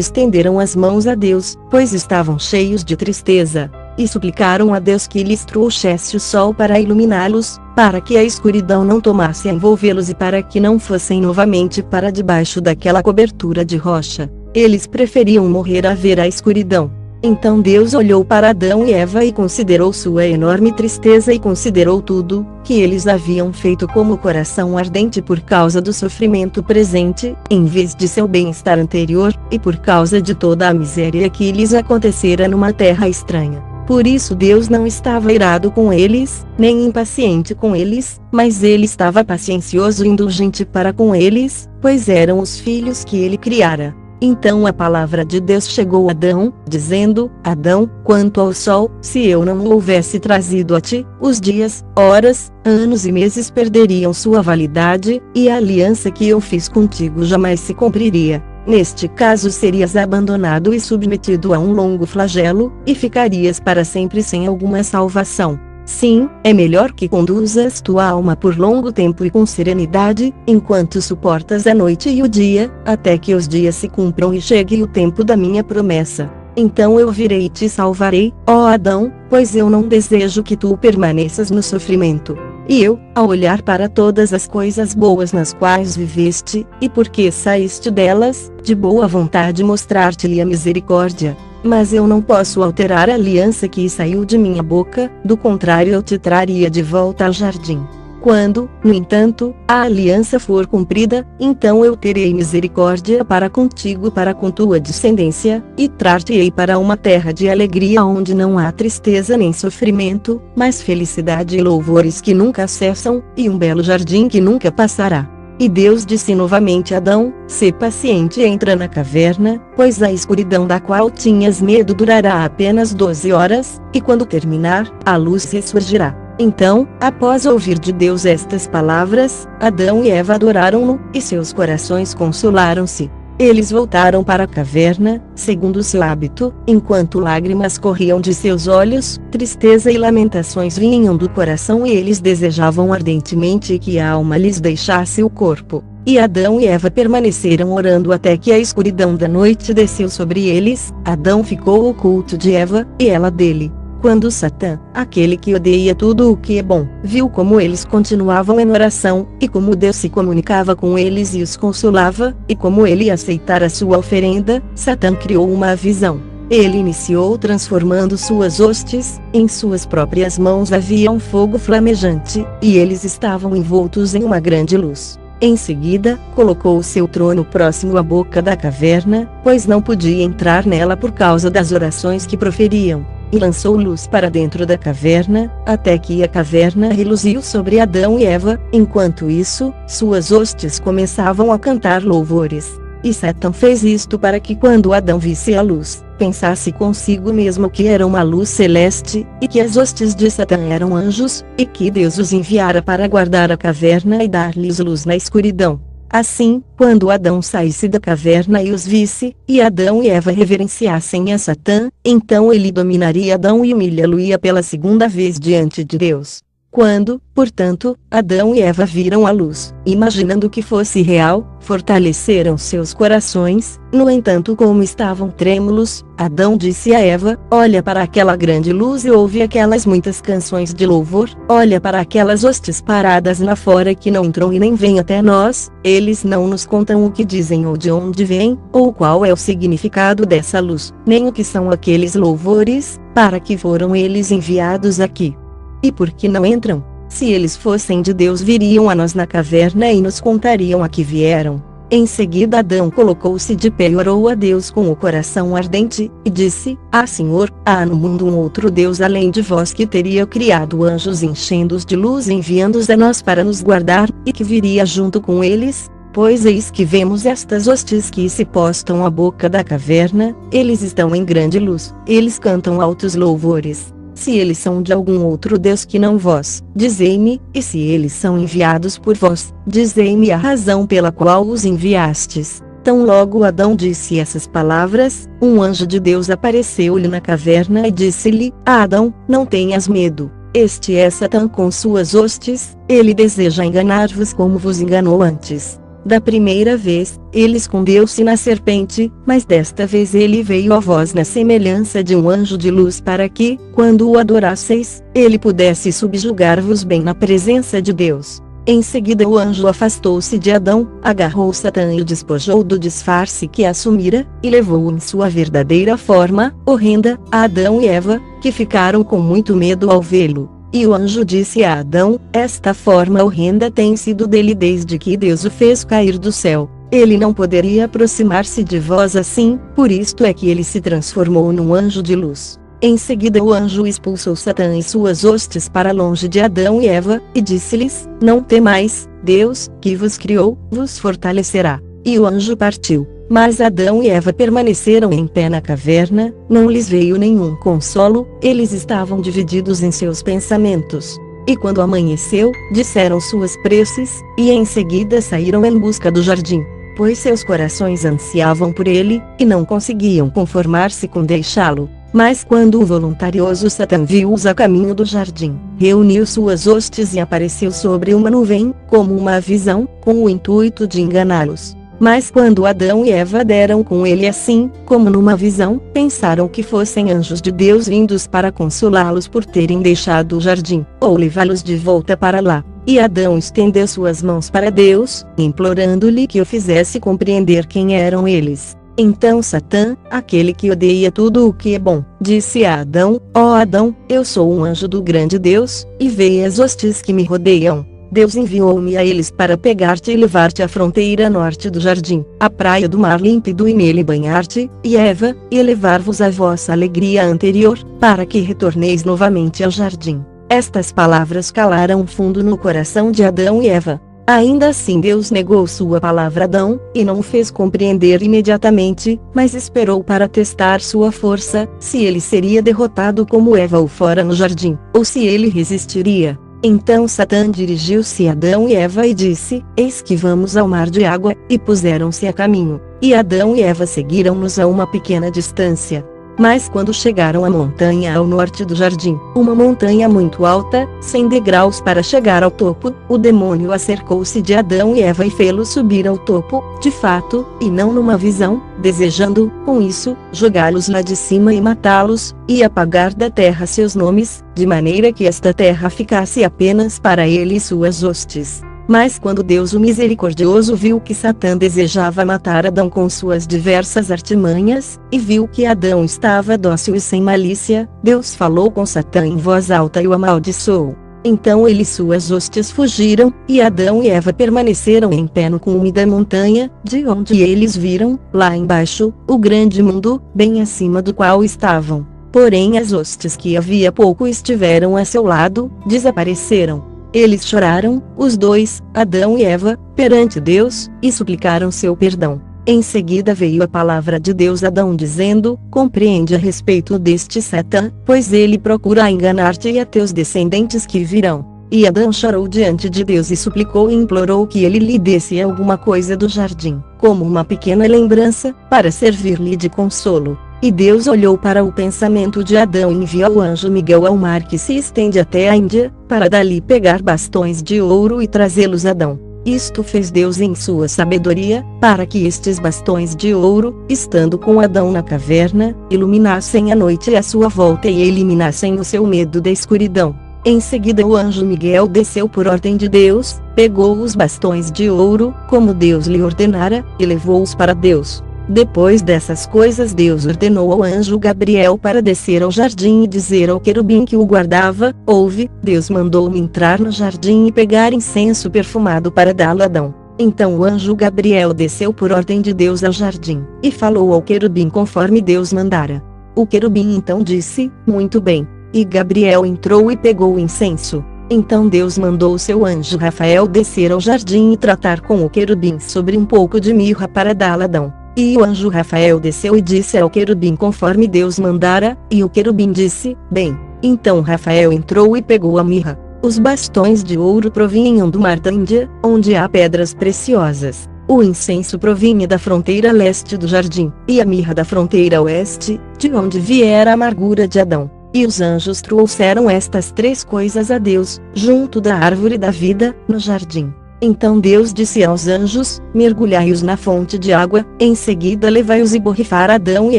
estenderam as mãos a Deus, pois estavam cheios de tristeza, e suplicaram a Deus que lhes trouxesse o sol para iluminá-los, para que a escuridão não tomasse a envolvê-los e para que não fossem novamente para debaixo daquela cobertura de rocha. Eles preferiam morrer a ver a escuridão. Então Deus olhou para Adão e Eva e considerou sua enorme tristeza e considerou tudo que eles haviam feito como coração ardente por causa do sofrimento presente, em vez de seu bem-estar anterior, e por causa de toda a miséria que lhes acontecera numa terra estranha. Por isso Deus não estava irado com eles, nem impaciente com eles, mas ele estava paciencioso e indulgente para com eles, pois eram os filhos que ele criara. Então a palavra de Deus chegou a Adão, dizendo: Adão, quanto ao sol, se eu não o houvesse trazido a ti, os dias, horas, anos e meses perderiam sua validade, e a aliança que eu fiz contigo jamais se cumpriria. Neste caso serias abandonado e submetido a um longo flagelo, e ficarias para sempre sem alguma salvação. Sim, é melhor que conduzas tua alma por longo tempo e com serenidade, enquanto suportas a noite e o dia, até que os dias se cumpram e chegue o tempo da minha promessa. Então eu virei e te salvarei, ó Adão, pois eu não desejo que tu permaneças no sofrimento. E eu, ao olhar para todas as coisas boas nas quais viveste, e porque saíste delas, de boa vontade mostrar-te-lhe a misericórdia. Mas eu não posso alterar a aliança que saiu de minha boca, do contrário eu te traria de volta ao jardim. Quando, no entanto, a aliança for cumprida, então eu terei misericórdia para contigo para com tua descendência, e trar-te-ei para uma terra de alegria onde não há tristeza nem sofrimento, mas felicidade e louvores que nunca cessam, e um belo jardim que nunca passará. E Deus disse novamente a Adão, sê paciente e entra na caverna, pois a escuridão da qual tinhas medo durará apenas 12 horas, e quando terminar, a luz ressurgirá. Então, após ouvir de Deus estas palavras, Adão e Eva adoraram-no, e seus corações consolaram-se. Eles voltaram para a caverna, segundo seu hábito, enquanto lágrimas corriam de seus olhos, tristeza e lamentações vinham do coração e eles desejavam ardentemente que a alma lhes deixasse o corpo. E Adão e Eva permaneceram orando até que a escuridão da noite desceu sobre eles. Adão ficou oculto de Eva, e ela dele. Quando Satã, aquele que odeia tudo o que é bom, viu como eles continuavam em oração, e como Deus se comunicava com eles e os consolava, e como ele aceitara sua oferenda, Satã criou uma visão. Ele iniciou transformando suas hostes, em suas próprias mãos havia um fogo flamejante, e eles estavam envoltos em uma grande luz. Em seguida, colocou o seu trono próximo à boca da caverna, pois não podia entrar nela por causa das orações que proferiam. E lançou luz para dentro da caverna, até que a caverna reluziu sobre Adão e Eva. Enquanto isso, suas hostes começavam a cantar louvores. E Satã fez isto para que quando Adão visse a luz, pensasse consigo mesmo que era uma luz celeste, e que as hostes de Satã eram anjos, e que Deus os enviara para guardar a caverna e dar-lhes luz na escuridão. Assim, quando Adão saísse da caverna e os visse, e Adão e Eva reverenciassem a Satã, então ele dominaria Adão e humilhá-lo-ia pela segunda vez diante de Deus. Quando, portanto, Adão e Eva viram a luz, imaginando que fosse real, fortaleceram seus corações. No entanto, como estavam trêmulos, Adão disse a Eva, olha para aquela grande luz e ouve aquelas muitas canções de louvor, olha para aquelas hostes paradas lá fora que não entram e nem vêm até nós, eles não nos contam o que dizem ou de onde vêm, ou qual é o significado dessa luz, nem o que são aqueles louvores, para que foram eles enviados aqui. E por que não entram? Se eles fossem de Deus viriam a nós na caverna e nos contariam a que vieram. Em seguida Adão colocou-se de pé e orou a Deus com o coração ardente, e disse, Senhor, há no mundo um outro Deus além de vós que teria criado anjos enchendo-os de luz e enviando-os a nós para nos guardar, e que viria junto com eles? Pois eis que vemos estas hostes que se postam à boca da caverna, eles estão em grande luz, eles cantam altos louvores. Se eles são de algum outro Deus que não vós, dizei-me, e se eles são enviados por vós, dizei-me a razão pela qual os enviastes. Tão logo Adão disse essas palavras, um anjo de Deus apareceu-lhe na caverna e disse-lhe, Adão, não tenhas medo. Este é Satã com suas hostes, ele deseja enganar-vos como vos enganou antes. Da primeira vez, ele escondeu-se na serpente, mas desta vez ele veio a vós na semelhança de um anjo de luz para que, quando o adorasseis, ele pudesse subjugar-vos bem na presença de Deus. Em seguida o anjo afastou-se de Adão, agarrou Satã e o despojou do disfarce que assumira, e levou-o em sua verdadeira forma, horrenda, a Adão e Eva, que ficaram com muito medo ao vê-lo. E o anjo disse a Adão, esta forma horrenda tem sido dele desde que Deus o fez cair do céu. Ele não poderia aproximar-se de vós assim, por isto é que ele se transformou num anjo de luz. Em seguida o anjo expulsou Satã e suas hostes para longe de Adão e Eva, e disse-lhes, não temais, Deus, que vos criou, vos fortalecerá. E o anjo partiu. Mas Adão e Eva permaneceram em pé na caverna, não lhes veio nenhum consolo, eles estavam divididos em seus pensamentos. E quando amanheceu, disseram suas preces, e em seguida saíram em busca do jardim, pois seus corações ansiavam por ele, e não conseguiam conformar-se com deixá-lo. Mas quando o voluntarioso Satã viu-os a caminho do jardim, reuniu suas hostes e apareceu sobre uma nuvem, como uma visão, com o intuito de enganá-los. Mas quando Adão e Eva deram com ele assim, como numa visão, pensaram que fossem anjos de Deus vindos para consolá-los por terem deixado o jardim, ou levá-los de volta para lá. E Adão estendeu suas mãos para Deus, implorando-lhe que o fizesse compreender quem eram eles. Então Satã, aquele que odeia tudo o que é bom, disse a Adão: ó Adão, eu sou um anjo do grande Deus, e vê as hostes que me rodeiam. Deus enviou-me a eles para pegar-te e levar-te à fronteira norte do jardim, à praia do mar límpido e nele banhar-te, e Eva, e levar-vos a vossa alegria anterior, para que retorneis novamente ao jardim. Estas palavras calaram fundo no coração de Adão e Eva. Ainda assim Deus negou sua palavra a Adão, e não o fez compreender imediatamente, mas esperou para testar sua força, se ele seria derrotado como Eva o fora no jardim, ou se ele resistiria. Então Satã dirigiu-se a Adão e Eva e disse: eis que vamos ao mar de água, e puseram-se a caminho. E Adão e Eva seguiram-nos a uma pequena distância. Mas quando chegaram à montanha ao norte do jardim, uma montanha muito alta, 100 degraus para chegar ao topo, o demônio acercou-se de Adão e Eva e fê-los subir ao topo, de fato, e não numa visão, desejando, com isso, jogá-los lá de cima e matá-los, e apagar da terra seus nomes, de maneira que esta terra ficasse apenas para ele e suas hostes. Mas quando Deus o misericordioso viu que Satã desejava matar Adão com suas diversas artimanhas, e viu que Adão estava dócil e sem malícia, Deus falou com Satã em voz alta e o amaldiçoou. Então ele e suas hostes fugiram, e Adão e Eva permaneceram em pé no cume da montanha, de onde eles viram, lá embaixo, o grande mundo, bem acima do qual estavam. Porém as hostes que havia pouco estiveram a seu lado, desapareceram. Eles choraram, os dois, Adão e Eva, perante Deus, e suplicaram seu perdão. Em seguida veio a palavra de Deus a Adão dizendo: compreende a respeito deste Satã, pois ele procura enganar-te e a teus descendentes que virão. E Adão chorou diante de Deus e suplicou e implorou que ele lhe desse alguma coisa do jardim, como uma pequena lembrança, para servir-lhe de consolo. E Deus olhou para o pensamento de Adão e enviou o anjo Miguel ao mar que se estende até a Índia, para dali pegar bastões de ouro e trazê-los a Adão. Isto fez Deus em sua sabedoria, para que estes bastões de ouro, estando com Adão na caverna, iluminassem a noite à sua volta e eliminassem o seu medo da escuridão. Em seguida o anjo Miguel desceu por ordem de Deus, pegou os bastões de ouro, como Deus lhe ordenara, e levou-os para Deus. Depois dessas coisas Deus ordenou ao anjo Gabriel para descer ao jardim e dizer ao querubim que o guardava: ouve, Deus mandou-me entrar no jardim e pegar incenso perfumado para dá-lo a Adão. Então o anjo Gabriel desceu por ordem de Deus ao jardim, e falou ao querubim conforme Deus mandara. O querubim então disse: muito bem. E Gabriel entrou e pegou o incenso. Então Deus mandou o seu anjo Rafael descer ao jardim e tratar com o querubim sobre um pouco de mirra para dá-lo a Adão. E o anjo Rafael desceu e disse ao querubim conforme Deus mandara, e o querubim disse: bem. Então Rafael entrou e pegou a mirra. Os bastões de ouro provinham do mar da Índia, onde há pedras preciosas. O incenso provinha da fronteira leste do jardim, e a mirra da fronteira oeste, de onde viera a amargura de Adão. E os anjos trouxeram estas três coisas a Deus, junto da árvore da vida, no jardim. Então Deus disse aos anjos: mergulhai-os na fonte de água, em seguida levai-os e borrifar Adão e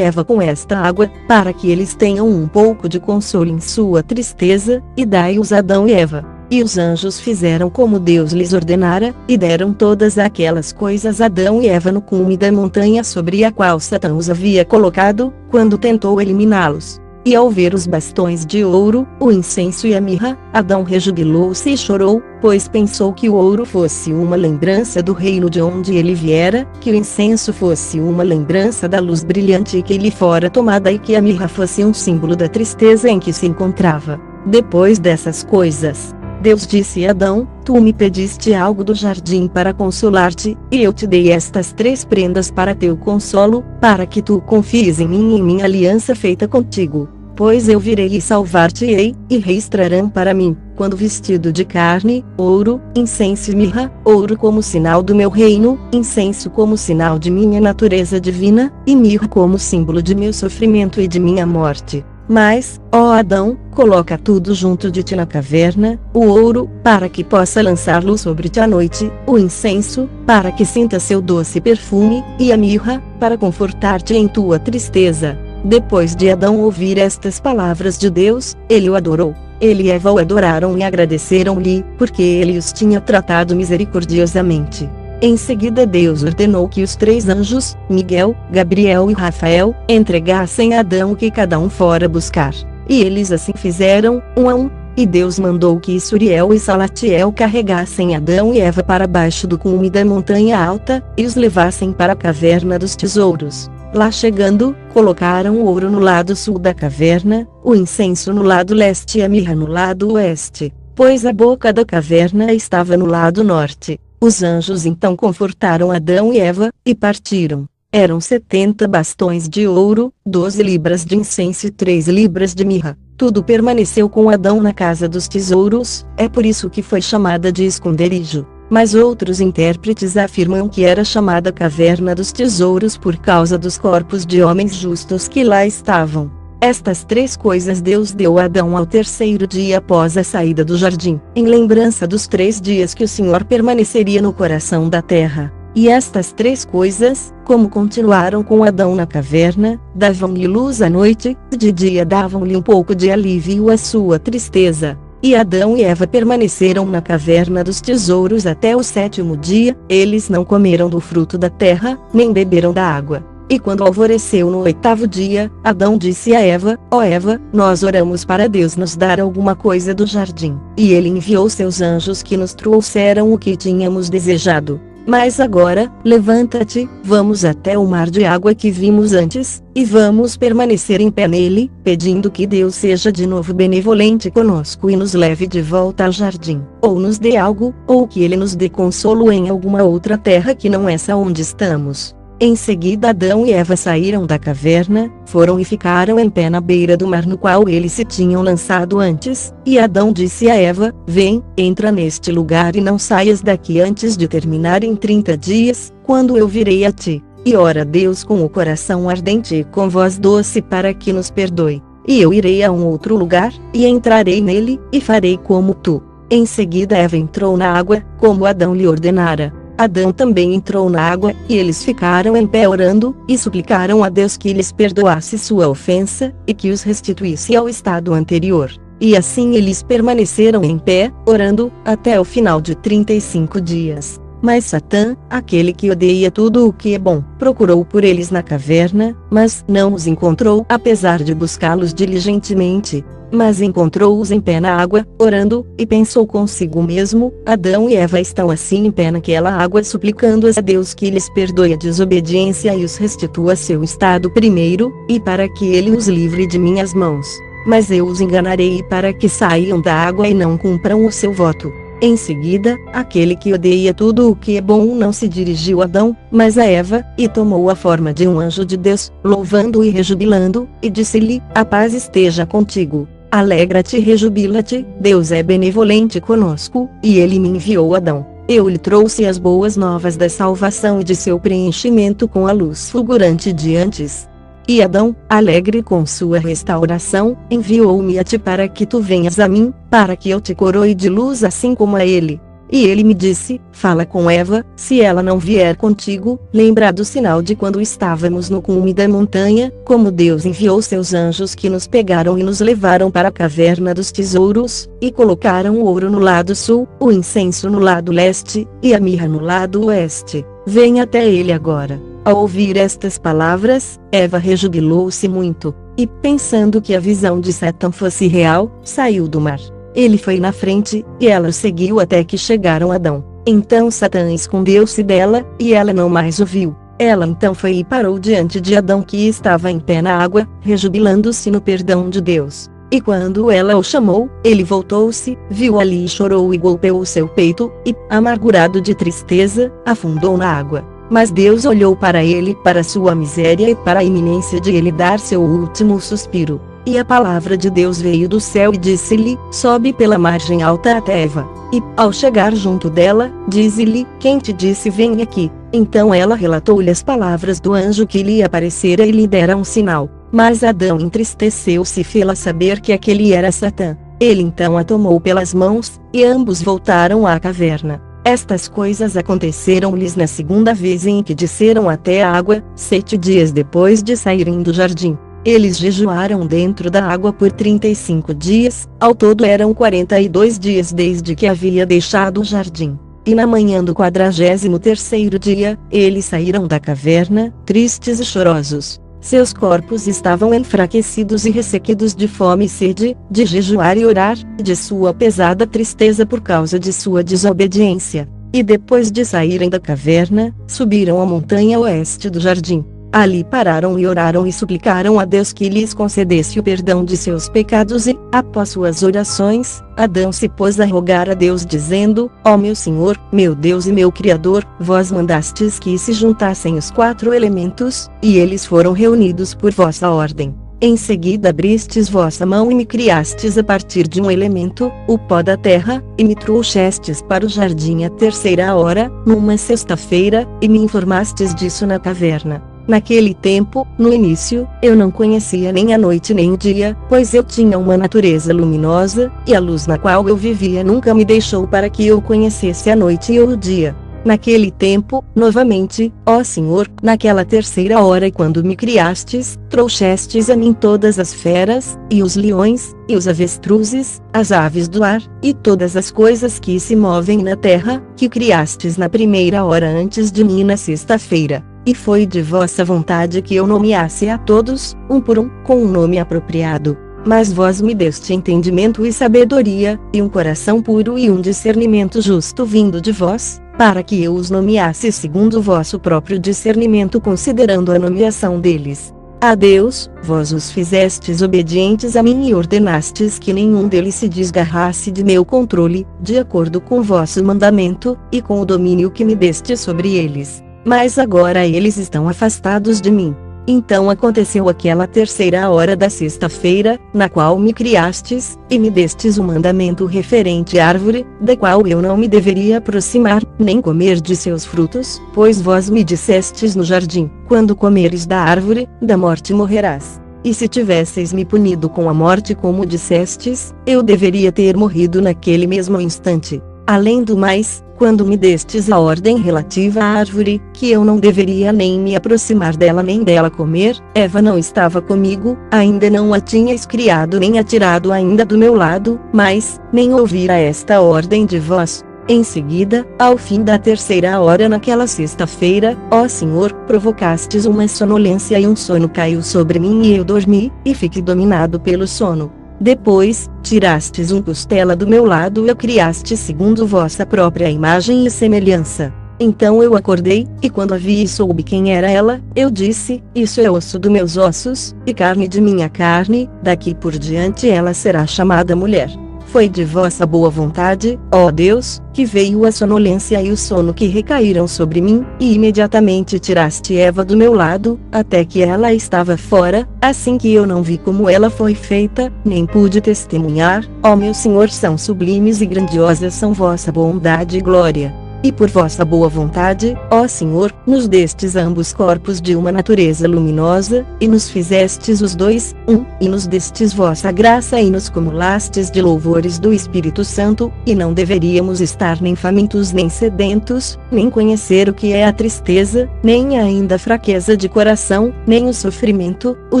Eva com esta água, para que eles tenham um pouco de consolo em sua tristeza, e dai-os a Adão e Eva. E os anjos fizeram como Deus lhes ordenara, e deram todas aquelas coisas a Adão e Eva no cume da montanha sobre a qual Satã os havia colocado, quando tentou eliminá-los. E ao ver os bastões de ouro, o incenso e a mirra, Adão rejubilou-se e chorou, pois pensou que o ouro fosse uma lembrança do reino de onde ele viera, que o incenso fosse uma lembrança da luz brilhante que lhe fora tomada e que a mirra fosse um símbolo da tristeza em que se encontrava. Depois dessas coisas, Deus disse a Adão: tu me pediste algo do jardim para consolar-te, e eu te dei estas três prendas para teu consolo, para que tu confies em mim e em minha aliança feita contigo. Pois eu virei e salvar-te-ei, e reis trarão para mim, quando vestido de carne, ouro, incenso e mirra, ouro como sinal do meu reino, incenso como sinal de minha natureza divina, e mirra como símbolo de meu sofrimento e de minha morte. Mas, ó Adão, coloca tudo junto de ti na caverna, o ouro, para que possa lançar luz sobre ti à noite, o incenso, para que sinta seu doce perfume, e a mirra, para confortar-te em tua tristeza. Depois de Adão ouvir estas palavras de Deus, ele o adorou. Ele e Eva o adoraram e agradeceram-lhe, porque ele os tinha tratado misericordiosamente. Em seguida Deus ordenou que os 3 anjos, Miguel, Gabriel e Rafael, entregassem a Adão o que cada um fora buscar. E eles assim fizeram, um a um. E Deus mandou que Suriel e Salatiel carregassem Adão e Eva para baixo do cume da montanha alta, e os levassem para a caverna dos tesouros. Lá chegando, colocaram o ouro no lado sul da caverna, o incenso no lado leste e a mirra no lado oeste, pois a boca da caverna estava no lado norte. Os anjos então confortaram Adão e Eva, e partiram. Eram 70 bastões de ouro, 12 libras de incenso e 3 libras de mirra. Tudo permaneceu com Adão na casa dos tesouros, é por isso que foi chamada de esconderijo. Mas outros intérpretes afirmam que era chamada caverna dos tesouros por causa dos corpos de homens justos que lá estavam. Estas 3 coisas Deus deu a Adão ao 3º dia após a saída do jardim, em lembrança dos 3 dias que o Senhor permaneceria no coração da terra. E estas 3 coisas, como continuaram com Adão na caverna, davam-lhe luz à noite, de dia davam-lhe um pouco de alívio à sua tristeza. E Adão e Eva permaneceram na caverna dos tesouros até o 7º dia, eles não comeram do fruto da terra, nem beberam da água. E quando alvoreceu no 8º dia, Adão disse a Eva, ó Eva, nós oramos para Deus nos dar alguma coisa do jardim. E ele enviou seus anjos que nos trouxeram o que tínhamos desejado. Mas agora, levanta-te, vamos até o mar de água que vimos antes, e vamos permanecer em pé nele, pedindo que Deus seja de novo benevolente conosco e nos leve de volta ao jardim, ou nos dê algo, ou que ele nos dê consolo em alguma outra terra que não essa onde estamos. Em seguida Adão e Eva saíram da caverna, foram e ficaram em pé na beira do mar no qual eles se tinham lançado antes, e Adão disse a Eva, vem, entra neste lugar e não saias daqui antes de terminarem 30 dias, quando eu virei a ti. E ora Deus com o coração ardente e com voz doce para que nos perdoe. E eu irei a um outro lugar, e entrarei nele, e farei como tu. Em seguida Eva entrou na água, como Adão lhe ordenara. Adão também entrou na água, e eles ficaram em pé orando, e suplicaram a Deus que lhes perdoasse sua ofensa, e que os restituísse ao estado anterior. E assim eles permaneceram em pé, orando, até o final de 35 dias. Mas Satã, aquele que odeia tudo o que é bom, procurou por eles na caverna, mas não os encontrou apesar de buscá-los diligentemente. Mas encontrou-os em pé na água, orando, e pensou consigo mesmo, Adão e Eva estão assim em pé naquela água suplicando a Deus que lhes perdoe a desobediência e os restitua seu estado primeiro, e para que ele os livre de minhas mãos. Mas eu os enganarei para que saiam da água e não cumpram o seu voto. Em seguida, aquele que odeia tudo o que é bom não se dirigiu a Adão, mas a Eva, e tomou a forma de um anjo de Deus, louvando e rejubilando, e disse-lhe, a paz esteja contigo. Alegra-te e rejubila-te, Deus é benevolente conosco, e ele me enviou Adão. Eu lhe trouxe as boas novas da salvação e de seu preenchimento com a luz fulgurante de antes. E Adão, alegre com sua restauração, enviou-me a ti para que tu venhas a mim, para que eu te coroe de luz assim como a ele. E ele me disse, fala com Eva, se ela não vier contigo, lembra do sinal de quando estávamos no cume da montanha, como Deus enviou seus anjos que nos pegaram e nos levaram para a caverna dos tesouros, e colocaram o ouro no lado sul, o incenso no lado leste, e a mirra no lado oeste. Venha até ele agora. Ao ouvir estas palavras, Eva rejubilou-se muito, e pensando que a visão de Satã fosse real, saiu do mar. Ele foi na frente, e ela o seguiu até que chegaram a Adão. Então Satã escondeu-se dela, e ela não mais o viu. Ela então foi e parou diante de Adão que estava em pé na água, rejubilando-se no perdão de Deus. E quando ela o chamou, ele voltou-se, viu ali e chorou e golpeou seu peito, e, amargurado de tristeza, afundou na água. Mas Deus olhou para ele, para sua miséria e para a iminência de ele dar seu último suspiro. E a palavra de Deus veio do céu e disse-lhe: sobe pela margem alta até Eva. E, ao chegar junto dela, disse-lhe: quem te disse vem aqui? Então ela relatou-lhe as palavras do anjo que lhe aparecera e lhe dera um sinal. Mas Adão entristeceu-se e fê-la saber que aquele era Satã. Ele então a tomou pelas mãos, e ambos voltaram à caverna. Estas coisas aconteceram-lhes na segunda vez em que desceram até a água, 7 dias depois de saírem do jardim. Eles jejuaram dentro da água por 35 dias, ao todo eram 42 dias desde que havia deixado o jardim. E na manhã do 43º dia, eles saíram da caverna, tristes e chorosos. Seus corpos estavam enfraquecidos e ressequidos de fome e sede, de jejuar e orar, de sua pesada tristeza por causa de sua desobediência. E depois de saírem da caverna, subiram a montanha oeste do jardim. Ali pararam e oraram e suplicaram a Deus que lhes concedesse o perdão de seus pecados e, após suas orações, Adão se pôs a rogar a Deus dizendo: ó meu Senhor, meu Deus e meu Criador, vós mandastes que se juntassem os 4 elementos, e eles foram reunidos por vossa ordem. Em seguida abristes vossa mão e me criastes a partir de um elemento, o pó da terra, e me trouxestes para o jardim à 3ª hora, numa sexta-feira, e me informastes disso na caverna. Naquele tempo, no início, eu não conhecia nem a noite nem o dia, pois eu tinha uma natureza luminosa, e a luz na qual eu vivia nunca me deixou para que eu conhecesse a noite ou o dia. Naquele tempo, novamente, ó Senhor, naquela 3ª hora quando me criastes, trouxestes a mim todas as feras, e os leões, e os avestruzes, as aves do ar, e todas as coisas que se movem na terra, que criastes na 1ª hora antes de mim na sexta-feira. E foi de vossa vontade que eu nomeasse a todos, um por um, com um nome apropriado. Mas vós me deste entendimento e sabedoria, e um coração puro e um discernimento justo vindo de vós, para que eu os nomeasse segundo o vosso próprio discernimento, considerando a nomeação deles. A Deus, vós os fizestes obedientes a mim e ordenastes que nenhum deles se desgarrasse de meu controle, de acordo com vosso mandamento, e com o domínio que me deste sobre eles. Mas agora eles estão afastados de mim. Então aconteceu aquela 3ª hora da sexta-feira, na qual me criastes, e me destes um mandamento referente à árvore, da qual eu não me deveria aproximar, nem comer de seus frutos, pois vós me dissestes no jardim: quando comeres da árvore, da morte morrerás. E se tivesseis me punido com a morte como dissestes, eu deveria ter morrido naquele mesmo instante. Além do mais, quando me destes a ordem relativa à árvore, que eu não deveria nem me aproximar dela nem dela comer, Eva não estava comigo, ainda não a tinhas criado nem a tirado ainda do meu lado, mas, nem ouvira esta ordem de vós. Em seguida, ao fim da 3ª hora naquela sexta-feira, ó Senhor, provocastes uma sonolência e um sono caiu sobre mim e eu dormi, e fiquei dominado pelo sono. Depois, tirastes um costela do meu lado e o criaste segundo vossa própria imagem e semelhança. Então eu acordei, e quando a vi e soube quem era ela, eu disse: isso é osso dos meus ossos, e carne de minha carne, daqui por diante ela será chamada mulher. Foi de vossa boa vontade, ó Deus, que veio a sonolência e o sono que recaíram sobre mim, e imediatamente tiraste Eva do meu lado, até que ela estava fora, assim que eu não vi como ela foi feita, nem pude testemunhar. Ó meu Senhor, são sublimes e grandiosas são vossa bondade e glória. E por vossa boa vontade, ó Senhor, nos destes ambos corpos de uma natureza luminosa, e nos fizestes os dois, e nos destes vossa graça e nos cumulastes de louvores do Espírito Santo, e não deveríamos estar nem famintos nem sedentos, nem conhecer o que é a tristeza, nem ainda a fraqueza de coração, nem o sofrimento, o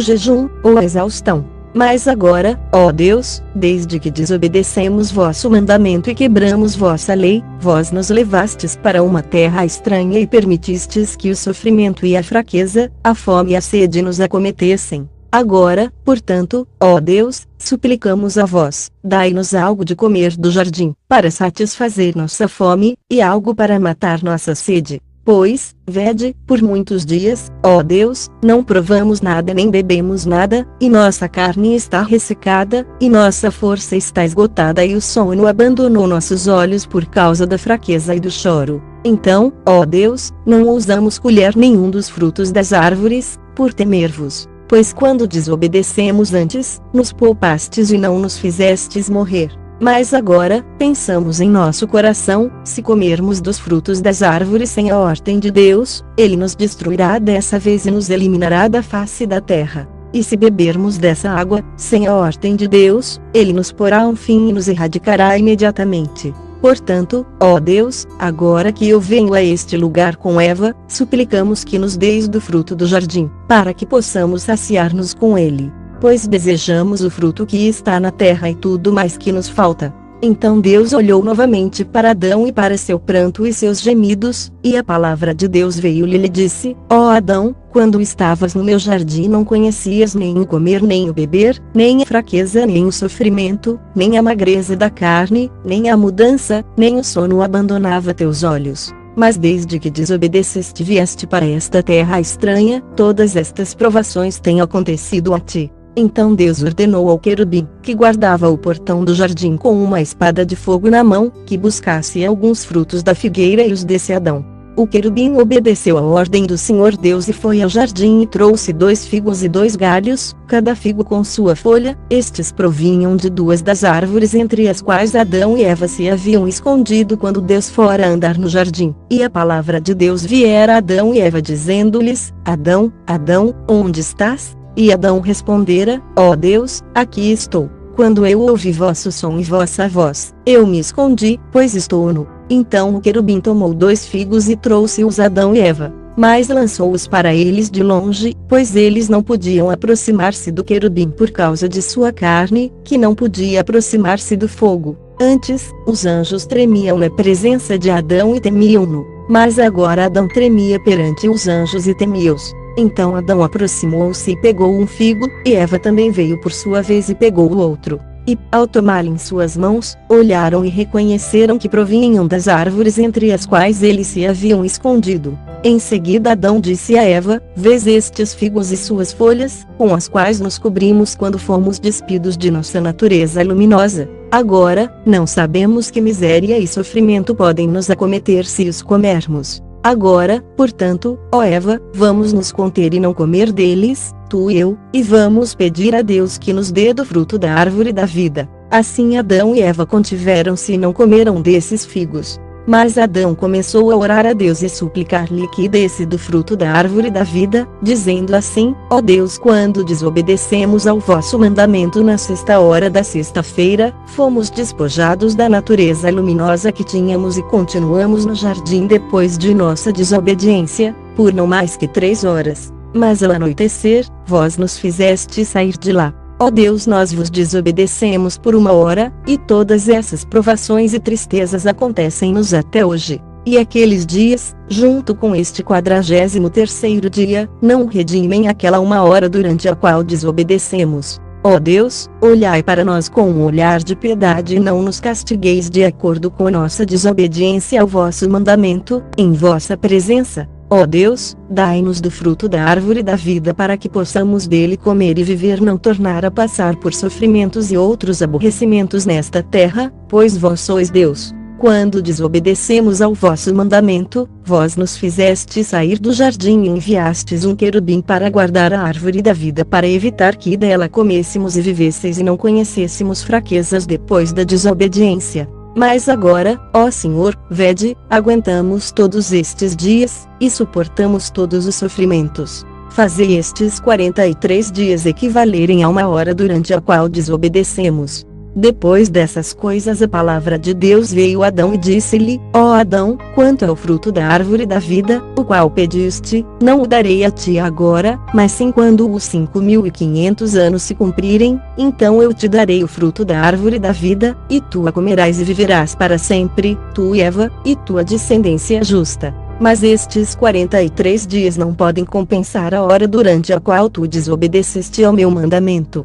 jejum, ou a exaustão. Mas agora, ó Deus, desde que desobedecemos vosso mandamento e quebramos vossa lei, vós nos levastes para uma terra estranha e permitistes que o sofrimento e a fraqueza, a fome e a sede nos acometessem. Agora, portanto, ó Deus, suplicamos a vós, dai-nos algo de comer do jardim, para satisfazer nossa fome, e algo para matar nossa sede. Pois, vede, por muitos dias, ó Deus, não provamos nada nem bebemos nada, e nossa carne está ressecada, e nossa força está esgotada e o sono abandonou nossos olhos por causa da fraqueza e do choro. Então, ó Deus, não ousamos colher nenhum dos frutos das árvores, por temer-vos. Pois quando desobedecemos antes, nos poupastes e não nos fizestes morrer. Mas agora, pensamos em nosso coração, se comermos dos frutos das árvores sem a ordem de Deus, Ele nos destruirá dessa vez e nos eliminará da face da terra. E se bebermos dessa água, sem a ordem de Deus, Ele nos porá um fim e nos erradicará imediatamente. Portanto, ó Deus, agora que eu venho a este lugar com Eva, suplicamos que nos deis do fruto do jardim, para que possamos saciar-nos com ele. Pois desejamos o fruto que está na terra e tudo mais que nos falta. Então Deus olhou novamente para Adão e para seu pranto e seus gemidos, e a palavra de Deus veio-lhe e lhe disse: Ó Adão, quando estavas no meu jardim não conhecias nem o comer nem o beber, nem a fraqueza nem o sofrimento, nem a magreza da carne, nem a mudança, nem o sono abandonava teus olhos. Mas desde que desobedeceste e vieste para esta terra estranha, todas estas provações têm acontecido a ti. Então Deus ordenou ao querubim, que guardava o portão do jardim com uma espada de fogo na mão, que buscasse alguns frutos da figueira e os desse a Adão. O querubim obedeceu à ordem do Senhor Deus e foi ao jardim e trouxe 2 figos e 2 galhos, cada figo com sua folha. Estes provinham de 2 das árvores entre as quais Adão e Eva se haviam escondido quando Deus fora andar no jardim. E a palavra de Deus viera a Adão e Eva dizendo-lhes: Adão, Adão, onde estás? E Adão respondera: Ó Deus, aqui estou. Quando eu ouvi vosso som e vossa voz, eu me escondi, pois estou nu. Então o querubim tomou 2 figos e trouxe-os a Adão e Eva, mas lançou-os para eles de longe, pois eles não podiam aproximar-se do querubim por causa de sua carne, que não podia aproximar-se do fogo. Antes, os anjos tremiam na presença de Adão e temiam-no, mas agora Adão tremia perante os anjos e temia-os. Então Adão aproximou-se e pegou um figo, e Eva também veio por sua vez e pegou o outro. E, ao tomarem suas mãos, olharam e reconheceram que provinham das árvores entre as quais eles se haviam escondido. Em seguida Adão disse a Eva: Vês estes figos e suas folhas, com as quais nos cobrimos quando fomos despidos de nossa natureza luminosa. Agora, não sabemos que miséria e sofrimento podem nos acometer se os comermos. Agora, portanto, ó Eva, vamos nos conter e não comer deles, tu e eu, e vamos pedir a Deus que nos dê do fruto da árvore da vida. Assim Adão e Eva contiveram-se e não comeram desses figos. Mas Adão começou a orar a Deus e suplicar-lhe que desse do fruto da árvore da vida, dizendo assim: Ó Deus, quando desobedecemos ao vosso mandamento na 6ª hora da sexta-feira, fomos despojados da natureza luminosa que tínhamos e continuamos no jardim depois de nossa desobediência, por não mais que 3 horas. Mas ao anoitecer, vós nos fizeste sair de lá. Ó Deus, nós vos desobedecemos por 1 hora, e todas essas provações e tristezas acontecem-nos até hoje. E aqueles dias, junto com este 43º dia, não redimem aquela 1 hora durante a qual desobedecemos. Ó Deus, olhai para nós com um olhar de piedade e não nos castigueis de acordo com nossa desobediência ao vosso mandamento, em vossa presença. Ó Deus, dai-nos do fruto da árvore da vida para que possamos dele comer e viver, não tornar a passar por sofrimentos e outros aborrecimentos nesta terra, pois vós sois Deus. Quando desobedecemos ao vosso mandamento, vós nos fizeste sair do jardim e enviastes um querubim para guardar a árvore da vida para evitar que dela comêssemos e vivêsseis e não conhecêssemos fraquezas depois da desobediência. Mas agora, ó Senhor, vede, aguentamos todos estes dias, e suportamos todos os sofrimentos. Fazei estes 43 dias equivalerem a 1 hora durante a qual desobedecemos. Depois dessas coisas a palavra de Deus veio a Adão e disse-lhe: Ó Adão, quanto ao fruto da árvore da vida, o qual pediste, não o darei a ti agora, mas sim quando os 5.500 anos se cumprirem, então eu te darei o fruto da árvore da vida, e tu a comerás e viverás para sempre, tu e Eva, e tua descendência justa. Mas estes 43 dias não podem compensar a hora durante a qual tu desobedeceste ao meu mandamento.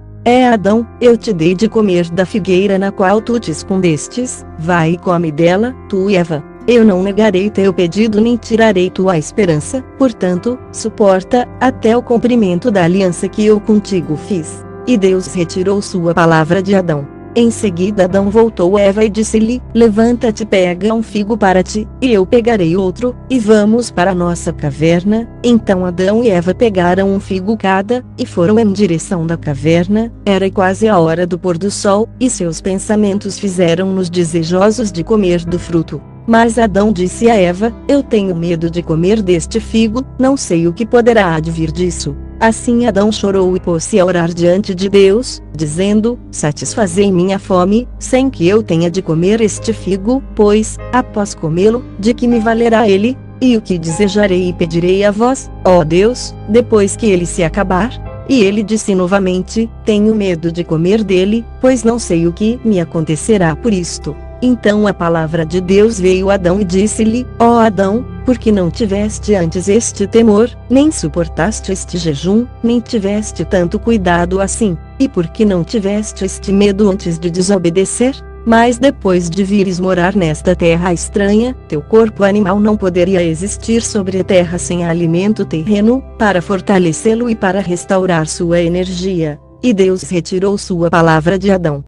Adão, eu te dei de comer da figueira na qual tu te escondestes, vai e come dela, tu e Eva. Eu não negarei teu pedido nem tirarei tua esperança, portanto, suporta, até o cumprimento da aliança que eu contigo fiz. E Deus retirou sua palavra de Adão. Em seguida Adão voltou a Eva e disse-lhe: levanta-te, pega um figo para ti, e eu pegarei outro, e vamos para a nossa caverna. Então Adão e Eva pegaram um figo cada, e foram em direção da caverna. Era quase a hora do pôr do sol, e seus pensamentos fizeram-nos desejosos de comer do fruto. Mas Adão disse a Eva: eu tenho medo de comer deste figo, não sei o que poderá advir disso. Assim Adão chorou e pôs-se a orar diante de Deus, dizendo: satisfazei minha fome, sem que eu tenha de comer este figo, pois, após comê-lo, de que me valerá ele? E o que desejarei e pedirei a vós, ó Deus, depois que ele se acabar? E ele disse novamente: tenho medo de comer dele, pois não sei o que me acontecerá por isto. Então a palavra de Deus veio a Adão e disse-lhe: ó Adão, por que não tiveste antes este temor, nem suportaste este jejum, nem tiveste tanto cuidado assim, e por que não tiveste este medo antes de desobedecer? Mas depois de vires morar nesta terra estranha, teu corpo animal não poderia existir sobre a terra sem alimento terreno, para fortalecê-lo e para restaurar sua energia. E Deus retirou sua palavra de Adão.